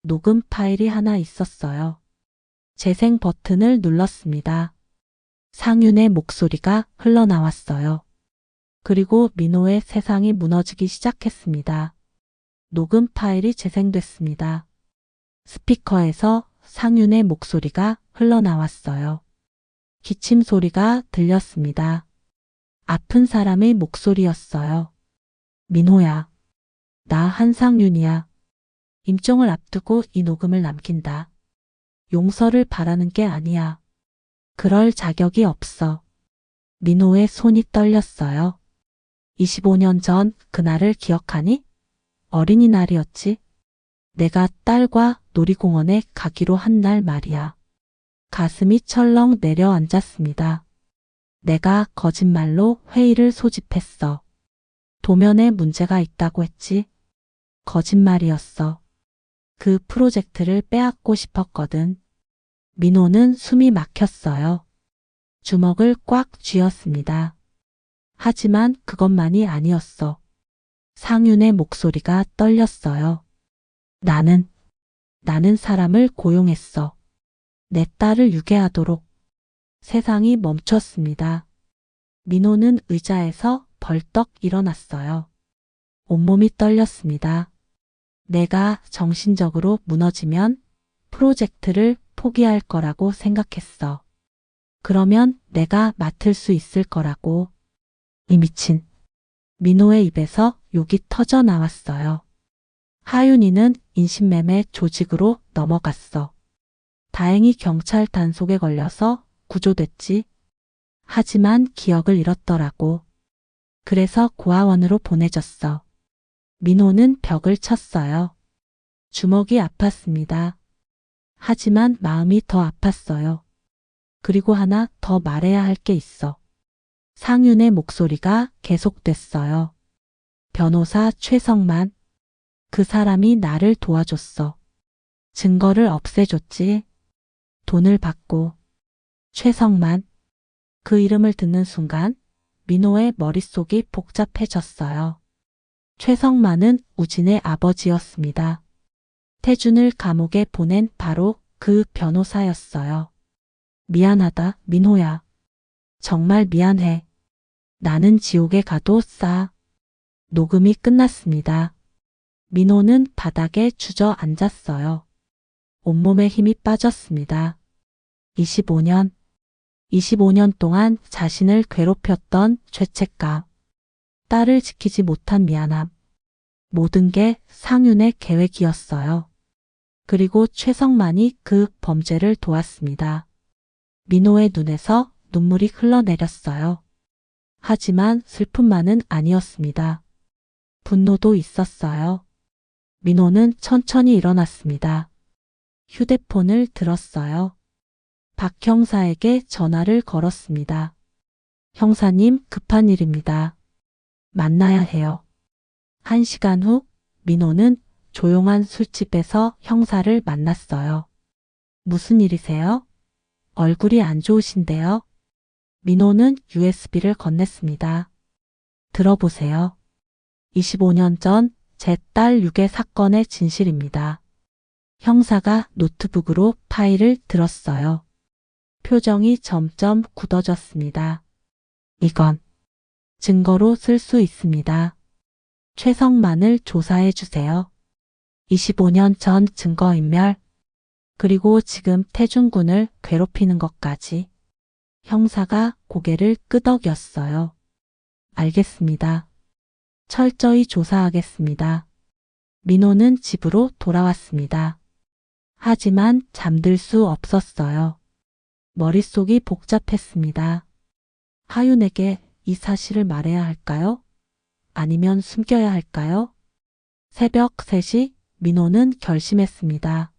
녹음 파일이 하나 있었어요. 재생 버튼을 눌렀습니다. 상윤의 목소리가 흘러나왔어요. 그리고 민호의 세상이 무너지기 시작했습니다. 녹음 파일이 재생됐습니다. 스피커에서 상윤의 목소리가 흘러나왔어요. 기침 소리가 들렸습니다. 아픈 사람의 목소리였어요. 민호야. 나 한상윤이야. 임종을 앞두고 이 녹음을 남긴다. 용서를 바라는 게 아니야. 그럴 자격이 없어. 민호의 손이 떨렸어요. 25년 전 그날을 기억하니? 어린이날이었지. 내가 딸과 놀이공원에 가기로 한 날 말이야. 가슴이 철렁 내려앉았습니다. 내가 거짓말로 회의를 소집했어. 도면에 문제가 있다고 했지. 거짓말이었어. 그 프로젝트를 빼앗고 싶었거든. 민호는 숨이 막혔어요. 주먹을 꽉 쥐었습니다. 하지만 그것만이 아니었어. 상윤의 목소리가 떨렸어요. 나는 사람을 고용했어. 내 딸을 유괴하도록. 세상이 멈췄습니다. 민호는 의자에서 벌떡 일어났어요. 온몸이 떨렸습니다. 내가 정신적으로 무너지면 프로젝트를 포기할 거라고 생각했어. 그러면 내가 맡을 수 있을 거라고. 이 미친. 민호의 입에서 욕이 터져 나왔어요. 하윤이는 인신매매 조직으로 넘어갔어. 다행히 경찰 단속에 걸려서 구조됐지. 하지만 기억을 잃었더라고. 그래서 고아원으로 보내졌어. 민호는 벽을 쳤어요. 주먹이 아팠습니다. 하지만 마음이 더 아팠어요. 그리고 하나 더 말해야 할 게 있어. 상윤의 목소리가 계속됐어요. 변호사 최성만. 그 사람이 나를 도와줬어. 증거를 없애줬지. 돈을 받고. 최성만. 그 이름을 듣는 순간 민호의 머릿속이 복잡해졌어요. 최성만은 우진의 아버지였습니다. 태준을 감옥에 보낸 바로 그 변호사였어요. 미안하다, 민호야. 정말 미안해. 나는 지옥에 가도 싸. 녹음이 끝났습니다. 민호는 바닥에 주저앉았어요. 온몸에 힘이 빠졌습니다. 25년 동안 자신을 괴롭혔던 죄책감, 딸을 지키지 못한 미안함, 모든 게 상윤의 계획이었어요. 그리고 최성만이 그 범죄를 도왔습니다. 민호의 눈에서 눈물이 흘러내렸어요. 하지만 슬픔만은 아니었습니다. 분노도 있었어요. 민호는 천천히 일어났습니다. 휴대폰을 들었어요. 박 형사에게 전화를 걸었습니다. 형사님, 급한 일입니다. 만나야 해요. 1시간 후 민호는 조용한 술집에서 형사를 만났어요. 무슨 일이세요? 얼굴이 안 좋으신데요? 민호는 USB를 건넸습니다. 들어보세요. 25년 전 제 딸 유괴 사건의 진실입니다. 형사가 노트북으로 파일을 들었어요. 표정이 점점 굳어졌습니다. 이건 증거로 쓸 수 있습니다. 최성만을 조사해 주세요. 25년 전 증거인멸, 그리고 지금 태준군을 괴롭히는 것까지. 형사가 고개를 끄덕였어요. 알겠습니다. 철저히 조사하겠습니다. 민호는 집으로 돌아왔습니다. 하지만 잠들 수 없었어요. 머릿속이 복잡했습니다. 하윤에게 이 사실을 말해야 할까요? 아니면 숨겨야 할까요? 새벽 3시 민호는 결심했습니다.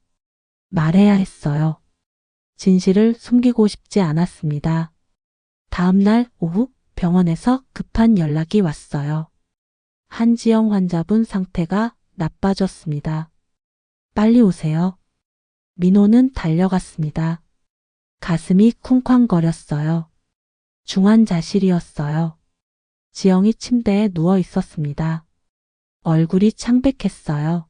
말해야 했어요. 진실을 숨기고 싶지 않았습니다. 다음 날 오후 병원에서 급한 연락이 왔어요. 한지영 환자분 상태가 나빠졌습니다. 빨리 오세요. 민호는 달려갔습니다. 가슴이 쿵쾅거렸어요. 중환자실이었어요. 지영이 침대에 누워 있었습니다. 얼굴이 창백했어요.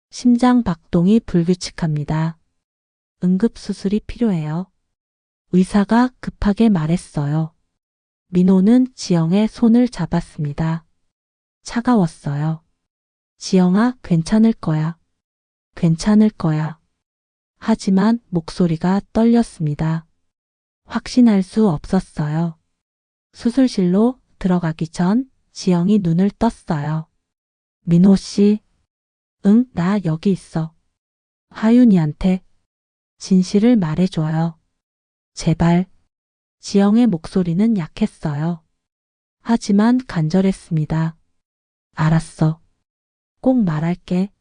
심장 박동이 불규칙합니다. 응급수술이 필요해요. 의사가 급하게 말했어요. 민호는 지영의 손을 잡았습니다. 차가웠어요. 지영아, 괜찮을 거야. 괜찮을 거야. 하지만 목소리가 떨렸습니다. 확신할 수 없었어요. 수술실로 들어가기 전 지영이 눈을 떴어요. 민호 씨. 응, 나 여기 있어. 하윤이한테 진실을 말해줘요. 제발. 지영의 목소리는 약했어요. 하지만 간절했습니다. 알았어. 꼭 말할게.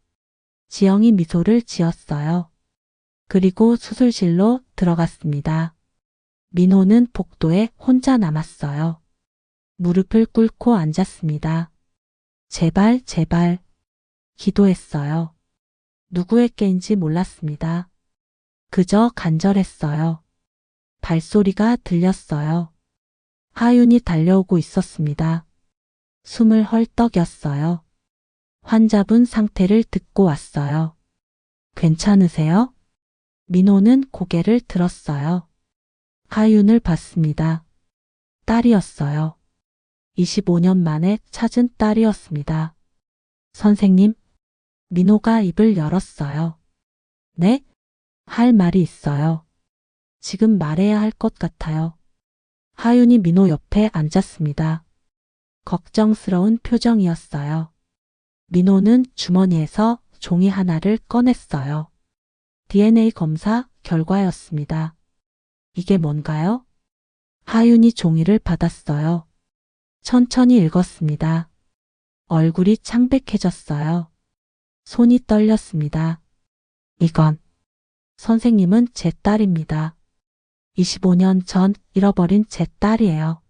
지영이 미소를 지었어요. 그리고 수술실로 들어갔습니다. 민호는 복도에 혼자 남았어요. 무릎을 꿇고 앉았습니다. 제발, 제발. 기도했어요. 누구에게인지 몰랐습니다. 그저 간절했어요. 발소리가 들렸어요. 하윤이 달려오고 있었습니다. 숨을 헐떡였어요. 환자분 상태를 듣고 왔어요. 괜찮으세요? 민호는 고개를 들었어요. 하윤을 봤습니다. 딸이었어요. 25년 만에 찾은 딸이었습니다. 선생님, 민호가 입을 열었어요. 네? 할 말이 있어요. 지금 말해야 할 것 같아요. 하윤이 민호 옆에 앉았습니다. 걱정스러운 표정이었어요. 민호는 주머니에서 종이 하나를 꺼냈어요. DNA 검사 결과였습니다. 이게 뭔가요? 하윤이 종이를 받았어요. 천천히 읽었습니다. 얼굴이 창백해졌어요. 손이 떨렸습니다. 이건 선생님은 제 딸입니다. 25년 전 잃어버린 제 딸이에요.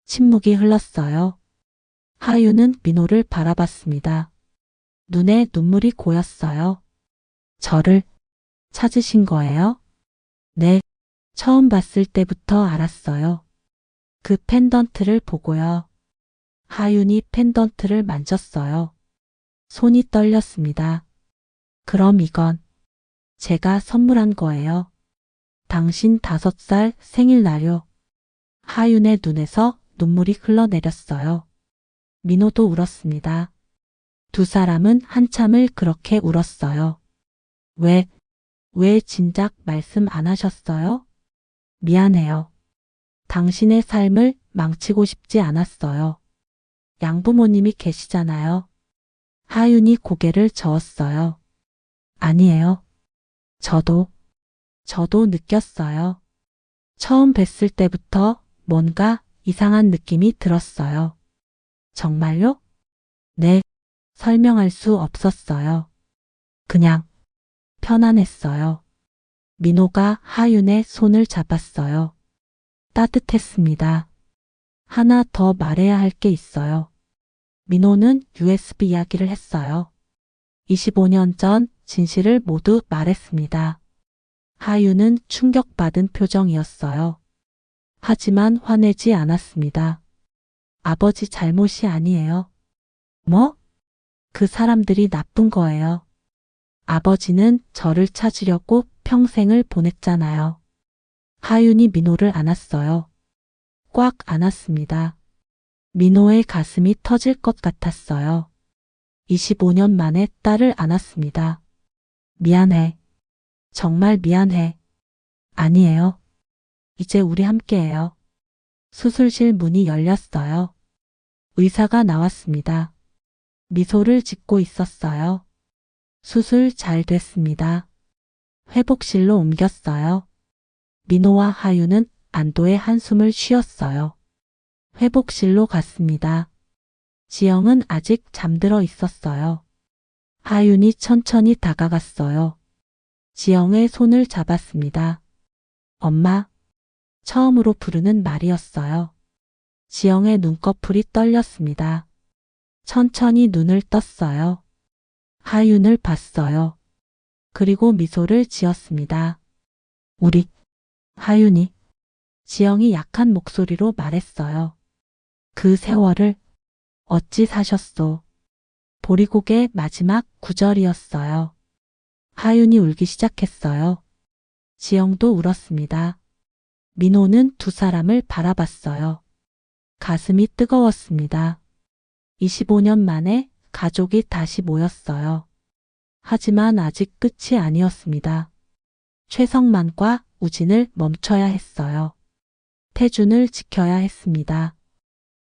침묵이 흘렀어요. 하윤은 민호를 바라봤습니다. 눈에 눈물이 고였어요. 저를 찾으신 거예요? 네, 처음 봤을 때부터 알았어요. 그 펜던트를 보고요. 하윤이 펜던트를 만졌어요. 손이 떨렸습니다. 그럼 이건 제가 선물한 거예요. 당신 5살 생일날요. 하윤의 눈에서 눈물이 흘러내렸어요. 민호도 울었습니다. 두 사람은 한참을 그렇게 울었어요. 왜 진작 말씀 안 하셨어요? 미안해요. 당신의 삶을 망치고 싶지 않았어요. 양부모님이 계시잖아요. 하윤이 고개를 저었어요. 아니에요. 저도 느꼈어요. 처음 뵀을 때부터 뭔가 이상한 느낌이 들었어요. 정말요? 네, 설명할 수 없었어요. 그냥 편안했어요. 민호가 하윤의 손을 잡았어요. 따뜻했습니다. 하나 더 말해야 할 게 있어요. 민호는 USB 이야기를 했어요. 25년 전 진실을 모두 말했습니다. 하윤은 충격받은 표정이었어요. 하지만 화내지 않았습니다. 아버지 잘못이 아니에요. 뭐? 그 사람들이 나쁜 거예요. 아버지는 저를 찾으려고 평생을 보냈잖아요. 하윤이 민호를 안았어요. 꽉 안았습니다. 민호의 가슴이 터질 것 같았어요. 25년 만에 딸을 안았습니다. 미안해. 정말 미안해. 아니에요. 이제 우리 함께해요. 수술실 문이 열렸어요. 의사가 나왔습니다. 미소를 짓고 있었어요. 수술 잘 됐습니다. 회복실로 옮겼어요. 민호와 하윤은 안도의 한숨을 쉬었어요. 회복실로 갔습니다. 지영은 아직 잠들어 있었어요. 하윤이 천천히 다가갔어요. 지영의 손을 잡았습니다. 엄마. 처음으로 부르는 말이었어요. 지영의 눈꺼풀이 떨렸습니다. 천천히 눈을 떴어요. 하윤을 봤어요. 그리고 미소를 지었습니다. 우리, 하윤이. 지영이 약한 목소리로 말했어요. 그 세월을 어찌 사셨소? 보리고개 마지막 구절이었어요. 하윤이 울기 시작했어요. 지영도 울었습니다. 민호는 두 사람을 바라봤어요. 가슴이 뜨거웠습니다. 25년 만에 가족이 다시 모였어요. 하지만 아직 끝이 아니었습니다. 최성만과 우진을 멈춰야 했어요. 태준을 지켜야 했습니다.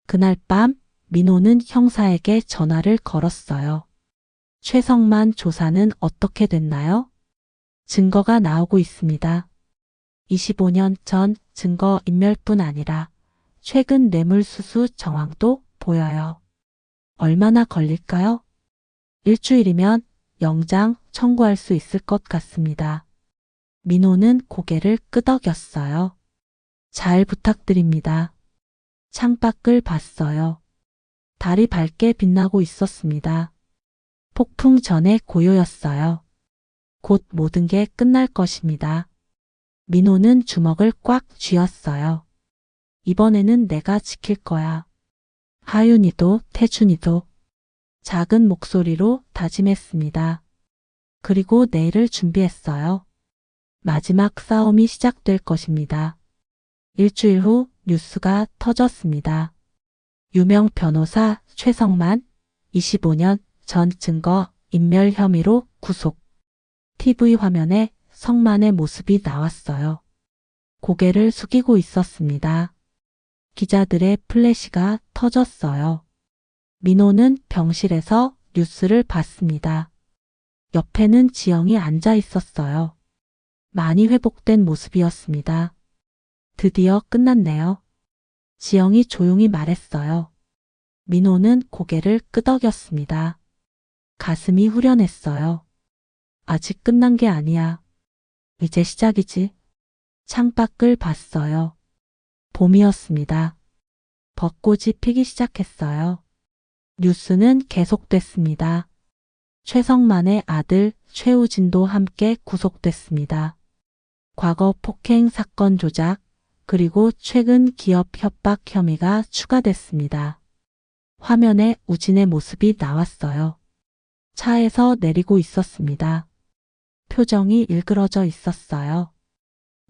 그날 밤 민호는 형사에게 전화를 걸었어요. 최성만 조사는 어떻게 됐나요? 증거가 나오고 있습니다. 25년 전 증거 인멸뿐 아니라 최근 뇌물수수 정황도 보여요. 얼마나 걸릴까요? 일주일이면 영장 청구할 수 있을 것 같습니다. 민호는 고개를 끄덕였어요. 잘 부탁드립니다. 창밖을 봤어요. 달이 밝게 빛나고 있었습니다. 폭풍 전의 고요였어요. 곧 모든 게 끝날 것입니다. 민호는 주먹을 꽉 쥐었어요. 이번에는 내가 지킬 거야. 하윤이도 태준이도 작은 목소리로 다짐했습니다. 그리고 내일을 준비했어요. 마지막 싸움이 시작될 것입니다. 일주일 후 뉴스가 터졌습니다. 유명 변호사 최성만 25년 전 증거 인멸 혐의로 구속. TV 화면에 성만의 모습이 나왔어요. 고개를 숙이고 있었습니다. 기자들의 플래시가 터졌어요. 민호는 병실에서 뉴스를 봤습니다. 옆에는 지영이 앉아 있었어요. 많이 회복된 모습이었습니다. 드디어 끝났네요. 지영이 조용히 말했어요. 민호는 고개를 끄덕였습니다. 가슴이 후련했어요. 아직 끝난 게 아니야. 이제 시작이지. 창밖을 봤어요. 봄이었습니다. 벚꽃이 피기 시작했어요. 뉴스는 계속됐습니다. 최성만의 아들 최우진도 함께 구속됐습니다. 과거 폭행 사건 조작, 그리고 최근 기업 협박 혐의가 추가됐습니다. 화면에 우진의 모습이 나왔어요. 차에서 내리고 있었습니다. 표정이 일그러져 있었어요.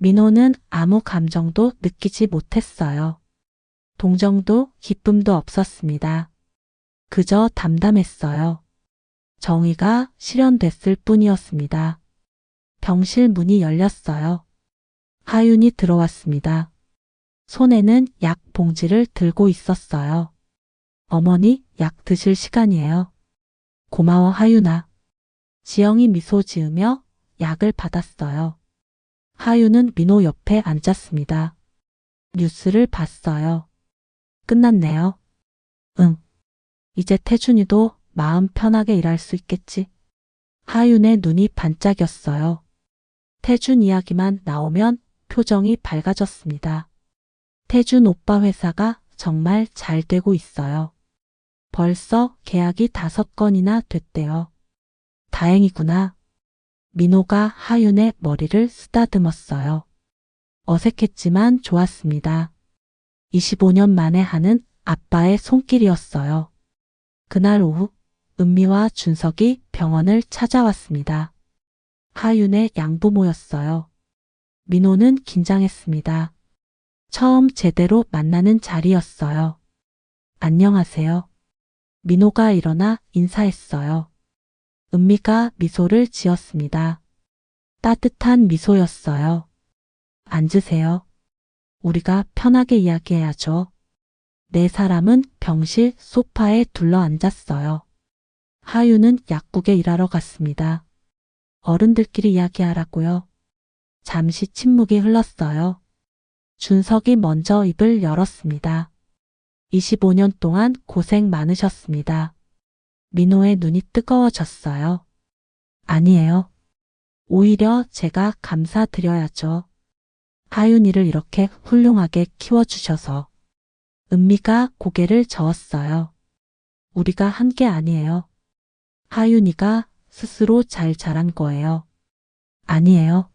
민호는 아무 감정도 느끼지 못했어요. 동정도 기쁨도 없었습니다. 그저 담담했어요. 정의가 실현됐을 뿐이었습니다. 병실 문이 열렸어요. 하윤이 들어왔습니다. 손에는 약 봉지를 들고 있었어요. 어머니, 약 드실 시간이에요. 고마워, 하윤아. 지영이 미소 지으며 약을 받았어요. 하윤은 민호 옆에 앉았습니다. 뉴스를 봤어요. 끝났네요. 응. 이제 태준이도 마음 편하게 일할 수 있겠지. 하윤의 눈이 반짝였어요. 태준 이야기만 나오면 표정이 밝아졌습니다. 태준 오빠 회사가 정말 잘 되고 있어요. 벌써 계약이 5건이나 됐대요. 다행이구나. 민호가 하윤의 머리를 쓰다듬었어요. 어색했지만 좋았습니다. 25년 만에 하는 아빠의 손길이었어요. 그날 오후 은미와 준석이 병원을 찾아왔습니다. 하윤의 양부모였어요. 민호는 긴장했습니다. 처음 제대로 만나는 자리였어요. 안녕하세요. 민호가 일어나 인사했어요. 은미가 미소를 지었습니다. 따뜻한 미소였어요. 앉으세요. 우리가 편하게 이야기해야죠. 네 사람은 병실 소파에 둘러앉았어요. 하윤은 약국에 일하러 갔습니다. 어른들끼리 이야기하라고요. 잠시 침묵이 흘렀어요. 준석이 먼저 입을 열었습니다. 25년 동안 고생 많으셨습니다. 민호의 눈이 뜨거워졌어요. 아니에요. 오히려 제가 감사드려야죠. 하윤이를 이렇게 훌륭하게 키워주셔서. 은미가 고개를 저었어요. 우리가 한 게 아니에요. 하윤이가 스스로 잘 자란 거예요. 아니에요.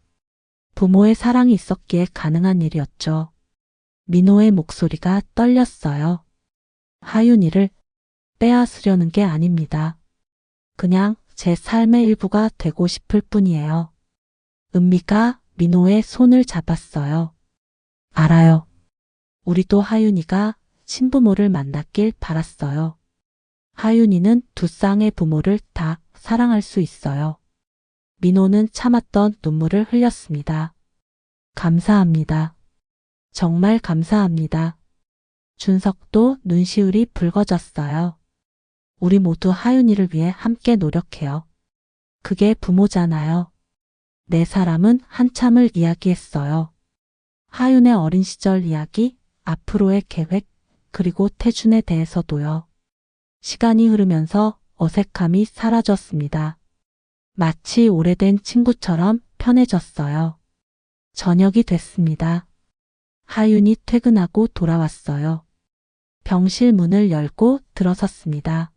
부모의 사랑이 있었기에 가능한 일이었죠. 민호의 목소리가 떨렸어요. 하윤이를 빼앗으려는 게 아닙니다. 그냥 제 삶의 일부가 되고 싶을 뿐이에요. 은미가 민호의 손을 잡았어요. 알아요. 우리도 하윤이가 친부모를 만났길 바랐어요. 하윤이는 두 쌍의 부모를 다 사랑할 수 있어요. 민호는 참았던 눈물을 흘렸습니다. 감사합니다. 정말 감사합니다. 준석도 눈시울이 붉어졌어요. 우리 모두 하윤이를 위해 함께 노력해요. 그게 부모잖아요. 네 사람은 한참을 이야기했어요. 하윤의 어린 시절 이야기, 앞으로의 계획, 그리고 태준에 대해서도요. 시간이 흐르면서 어색함이 사라졌습니다. 마치 오래된 친구처럼 편해졌어요. 저녁이 됐습니다. 하윤이 퇴근하고 돌아왔어요. 병실 문을 열고 들어섰습니다.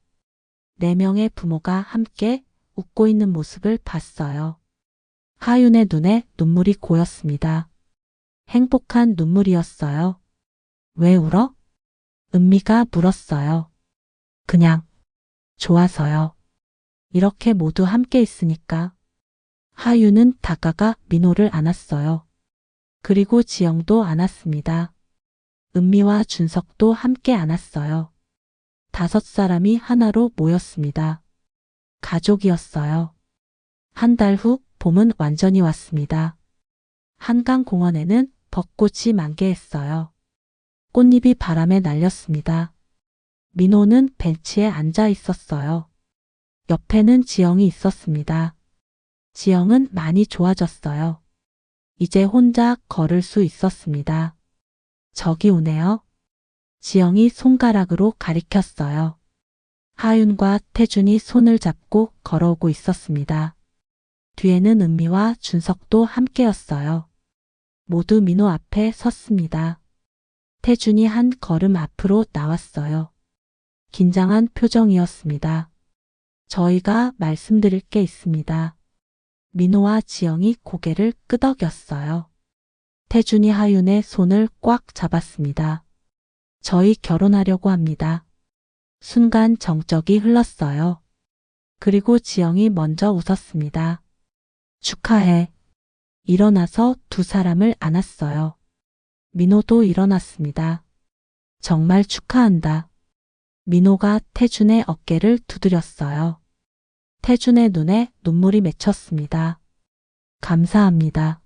4명의 부모가 함께 웃고 있는 모습을 봤어요. 하윤의 눈에 눈물이 고였습니다. 행복한 눈물이었어요. 왜 울어? 은미가 물었어요. 그냥 좋아서요. 이렇게 모두 함께 있으니까. 하윤은 다가가 민호를 안았어요. 그리고 지영도 안았습니다. 은미와 준석도 함께 안았어요. 5사람이 하나로 모였습니다. 가족이었어요. 한 달 후 봄은 완전히 왔습니다. 한강공원에는 벚꽃이 만개했어요. 꽃잎이 바람에 날렸습니다. 민호는 벤치에 앉아 있었어요. 옆에는 지영이 있었습니다. 지영은 많이 좋아졌어요. 이제 혼자 걸을 수 있었습니다. 저기 오네요. 지영이 손가락으로 가리켰어요. 하윤과 태준이 손을 잡고 걸어오고 있었습니다. 뒤에는 은미와 준석도 함께였어요. 모두 민호 앞에 섰습니다. 태준이 한 걸음 앞으로 나왔어요. 긴장한 표정이었습니다. 저희가 말씀드릴 게 있습니다. 민호와 지영이 고개를 끄덕였어요. 태준이 하윤의 손을 꽉 잡았습니다. 저희 결혼하려고 합니다. 순간 정적이 흘렀어요. 그리고 지영이 먼저 웃었습니다. 축하해. 일어나서 두 사람을 안았어요. 민호도 일어났습니다. 정말 축하한다. 민호가 태준의 어깨를 두드렸어요. 태준의 눈에 눈물이 맺혔습니다. 감사합니다.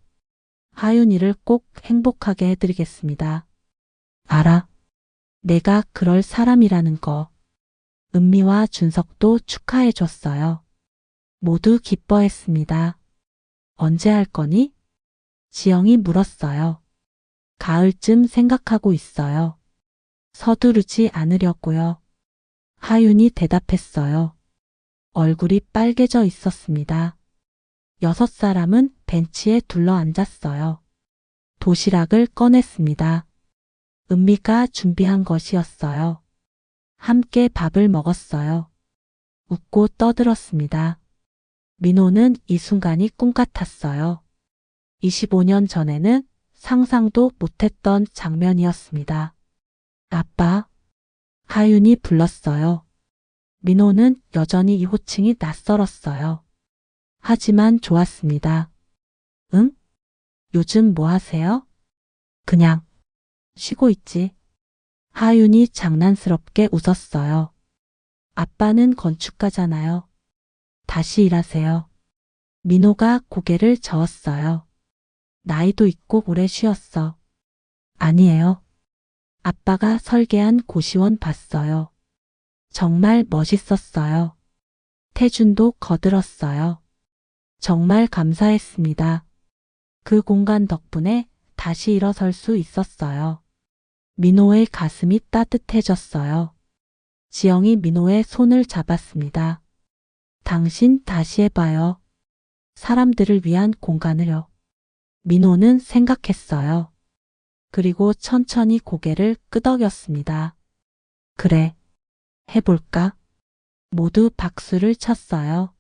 하윤이를 꼭 행복하게 해드리겠습니다. 알아. 내가 그럴 사람이라는 거. 은미와 준석도 축하해줬어요. 모두 기뻐했습니다. 언제 할 거니? 지영이 물었어요. 가을쯤 생각하고 있어요. 서두르지 않으려고요. 하윤이 대답했어요. 얼굴이 빨개져 있었습니다. 6사람은 벤치에 둘러앉았어요. 도시락을 꺼냈습니다. 은미가 준비한 것이었어요. 함께 밥을 먹었어요. 웃고 떠들었습니다. 민호는 이 순간이 꿈 같았어요. 25년 전에는 상상도 못했던 장면이었습니다. 아빠, 하윤이 불렀어요. 민호는 여전히 이 호칭이 낯설었어요. 하지만 좋았습니다. 응? 요즘 뭐 하세요? 그냥 쉬고 있지. 하윤이 장난스럽게 웃었어요. 아빠는 건축가잖아요. 다시 일하세요. 민호가 고개를 저었어요. 나이도 있고 오래 쉬었어. 아니에요. 아빠가 설계한 고시원 봤어요. 정말 멋있었어요. 태준도 거들었어요. 정말 감사했습니다. 그 공간 덕분에 다시 일어설 수 있었어요. 민호의 가슴이 따뜻해졌어요. 지영이 민호의 손을 잡았습니다. 당신 다시 해봐요. 사람들을 위한 공간을요. 민호는 생각했어요. 그리고 천천히 고개를 끄덕였습니다. 그래, 해볼까? 모두 박수를 쳤어요.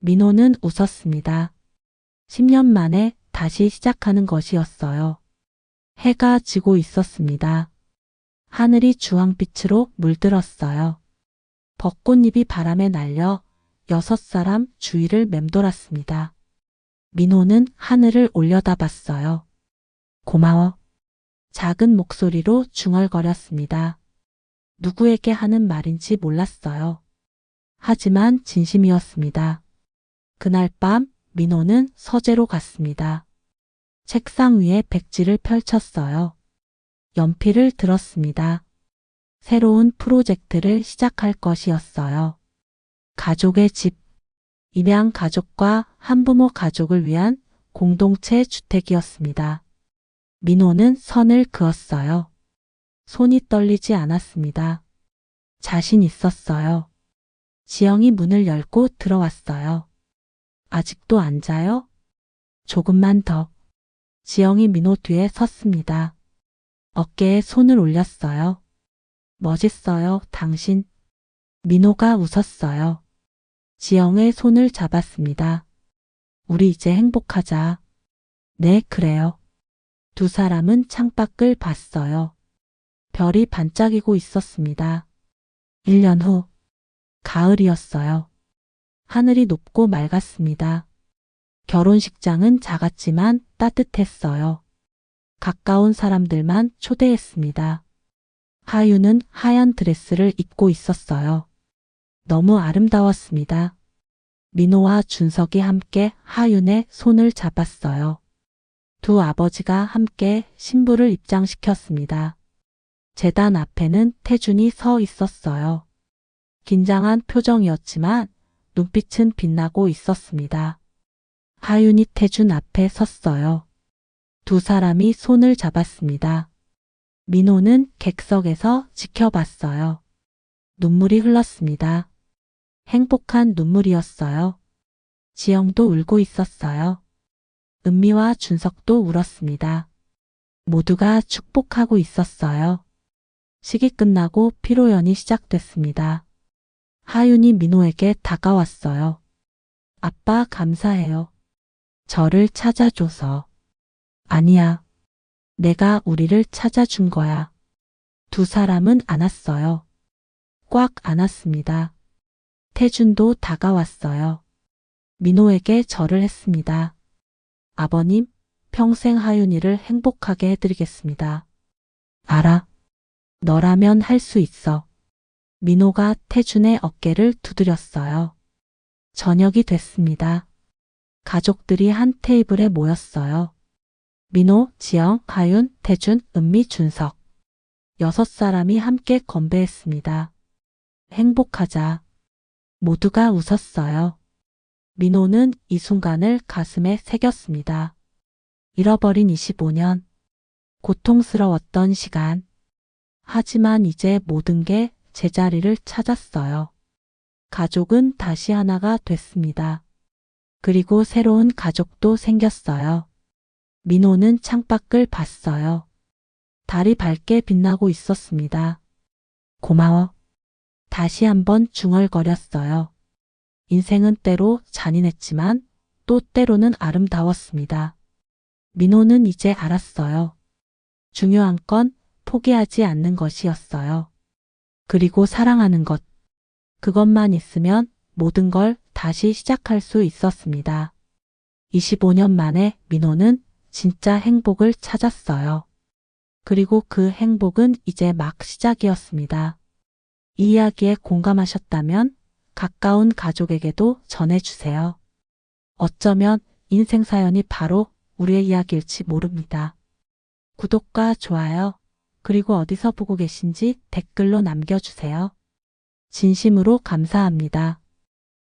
민호는 웃었습니다. 10년 만에 다시 시작하는 것이었어요. 해가 지고 있었습니다. 하늘이 주황빛으로 물들었어요. 벚꽃잎이 바람에 날려 6사람 주위를 맴돌았습니다. 민호는 하늘을 올려다봤어요. 고마워. 작은 목소리로 중얼거렸습니다. 누구에게 하는 말인지 몰랐어요. 하지만 진심이었습니다. 그날 밤 민호는 서재로 갔습니다. 책상 위에 백지를 펼쳤어요. 연필을 들었습니다. 새로운 프로젝트를 시작할 것이었어요. 가족의 집, 입양 가족과 한부모 가족을 위한 공동체 주택이었습니다. 민호는 선을 그었어요. 손이 떨리지 않았습니다. 자신 있었어요. 지영이 문을 열고 들어왔어요. 아직도 앉아요? 조금만 더. 지영이 민호 뒤에 섰습니다. 어깨에 손을 올렸어요. 멋있어요, 당신. 민호가 웃었어요. 지영의 손을 잡았습니다. 우리 이제 행복하자. 네, 그래요. 두 사람은 창밖을 봤어요. 별이 반짝이고 있었습니다. 1년 후, 가을이었어요. 하늘이 높고 맑았습니다. 결혼식장은 작았지만 따뜻했어요. 가까운 사람들만 초대했습니다. 하윤은 하얀 드레스를 입고 있었어요. 너무 아름다웠습니다. 민호와 준석이 함께 하윤의 손을 잡았어요. 두 아버지가 함께 신부를 입장시켰습니다. 제단 앞에는 태준이 서 있었어요. 긴장한 표정이었지만 눈빛은 빛나고 있었습니다. 하윤이 태준 앞에 섰어요. 두 사람이 손을 잡았습니다. 민호는 객석에서 지켜봤어요. 눈물이 흘렀습니다. 행복한 눈물이었어요. 지영도 울고 있었어요. 은미와 준석도 울었습니다. 모두가 축복하고 있었어요. 식이 끝나고 피로연이 시작됐습니다. 하윤이 민호에게 다가왔어요. 아빠 감사해요. 저를 찾아줘서. 아니야. 내가 우리를 찾아준 거야. 두 사람은 안았어요. 꽉 안았습니다. 태준도 다가왔어요. 민호에게 절을 했습니다. 아버님, 평생 하윤이를 행복하게 해드리겠습니다. 알아. 너라면 할 수 있어. 민호가 태준의 어깨를 두드렸어요. 저녁이 됐습니다. 가족들이 한 테이블에 모였어요. 민호, 지영, 하윤, 태준, 은미, 준석. 6사람이 함께 건배했습니다. 행복하자. 모두가 웃었어요. 민호는 이 순간을 가슴에 새겼습니다. 잃어버린 25년. 고통스러웠던 시간. 하지만 이제 모든 게 제자리를 찾았어요. 가족은 다시 하나가 됐습니다. 그리고 새로운 가족도 생겼어요. 민호는 창밖을 봤어요. 달이 밝게 빛나고 있었습니다. 고마워. 다시 한번 중얼거렸어요. 인생은 때로 잔인했지만 또 때로는 아름다웠습니다. 민호는 이제 알았어요. 중요한 건 포기하지 않는 것이었어요. 그리고 사랑하는 것. 그것만 있으면 모든 걸 다시 시작할 수 있었습니다. 25년 만에 민호는 진짜 행복을 찾았어요. 그리고 그 행복은 이제 막 시작이었습니다. 이 이야기에 공감하셨다면 가까운 가족에게도 전해주세요. 어쩌면 인생 사연이 바로 우리의 이야기일지 모릅니다. 구독과 좋아요, 그리고 어디서 보고 계신지 댓글로 남겨주세요. 진심으로 감사합니다.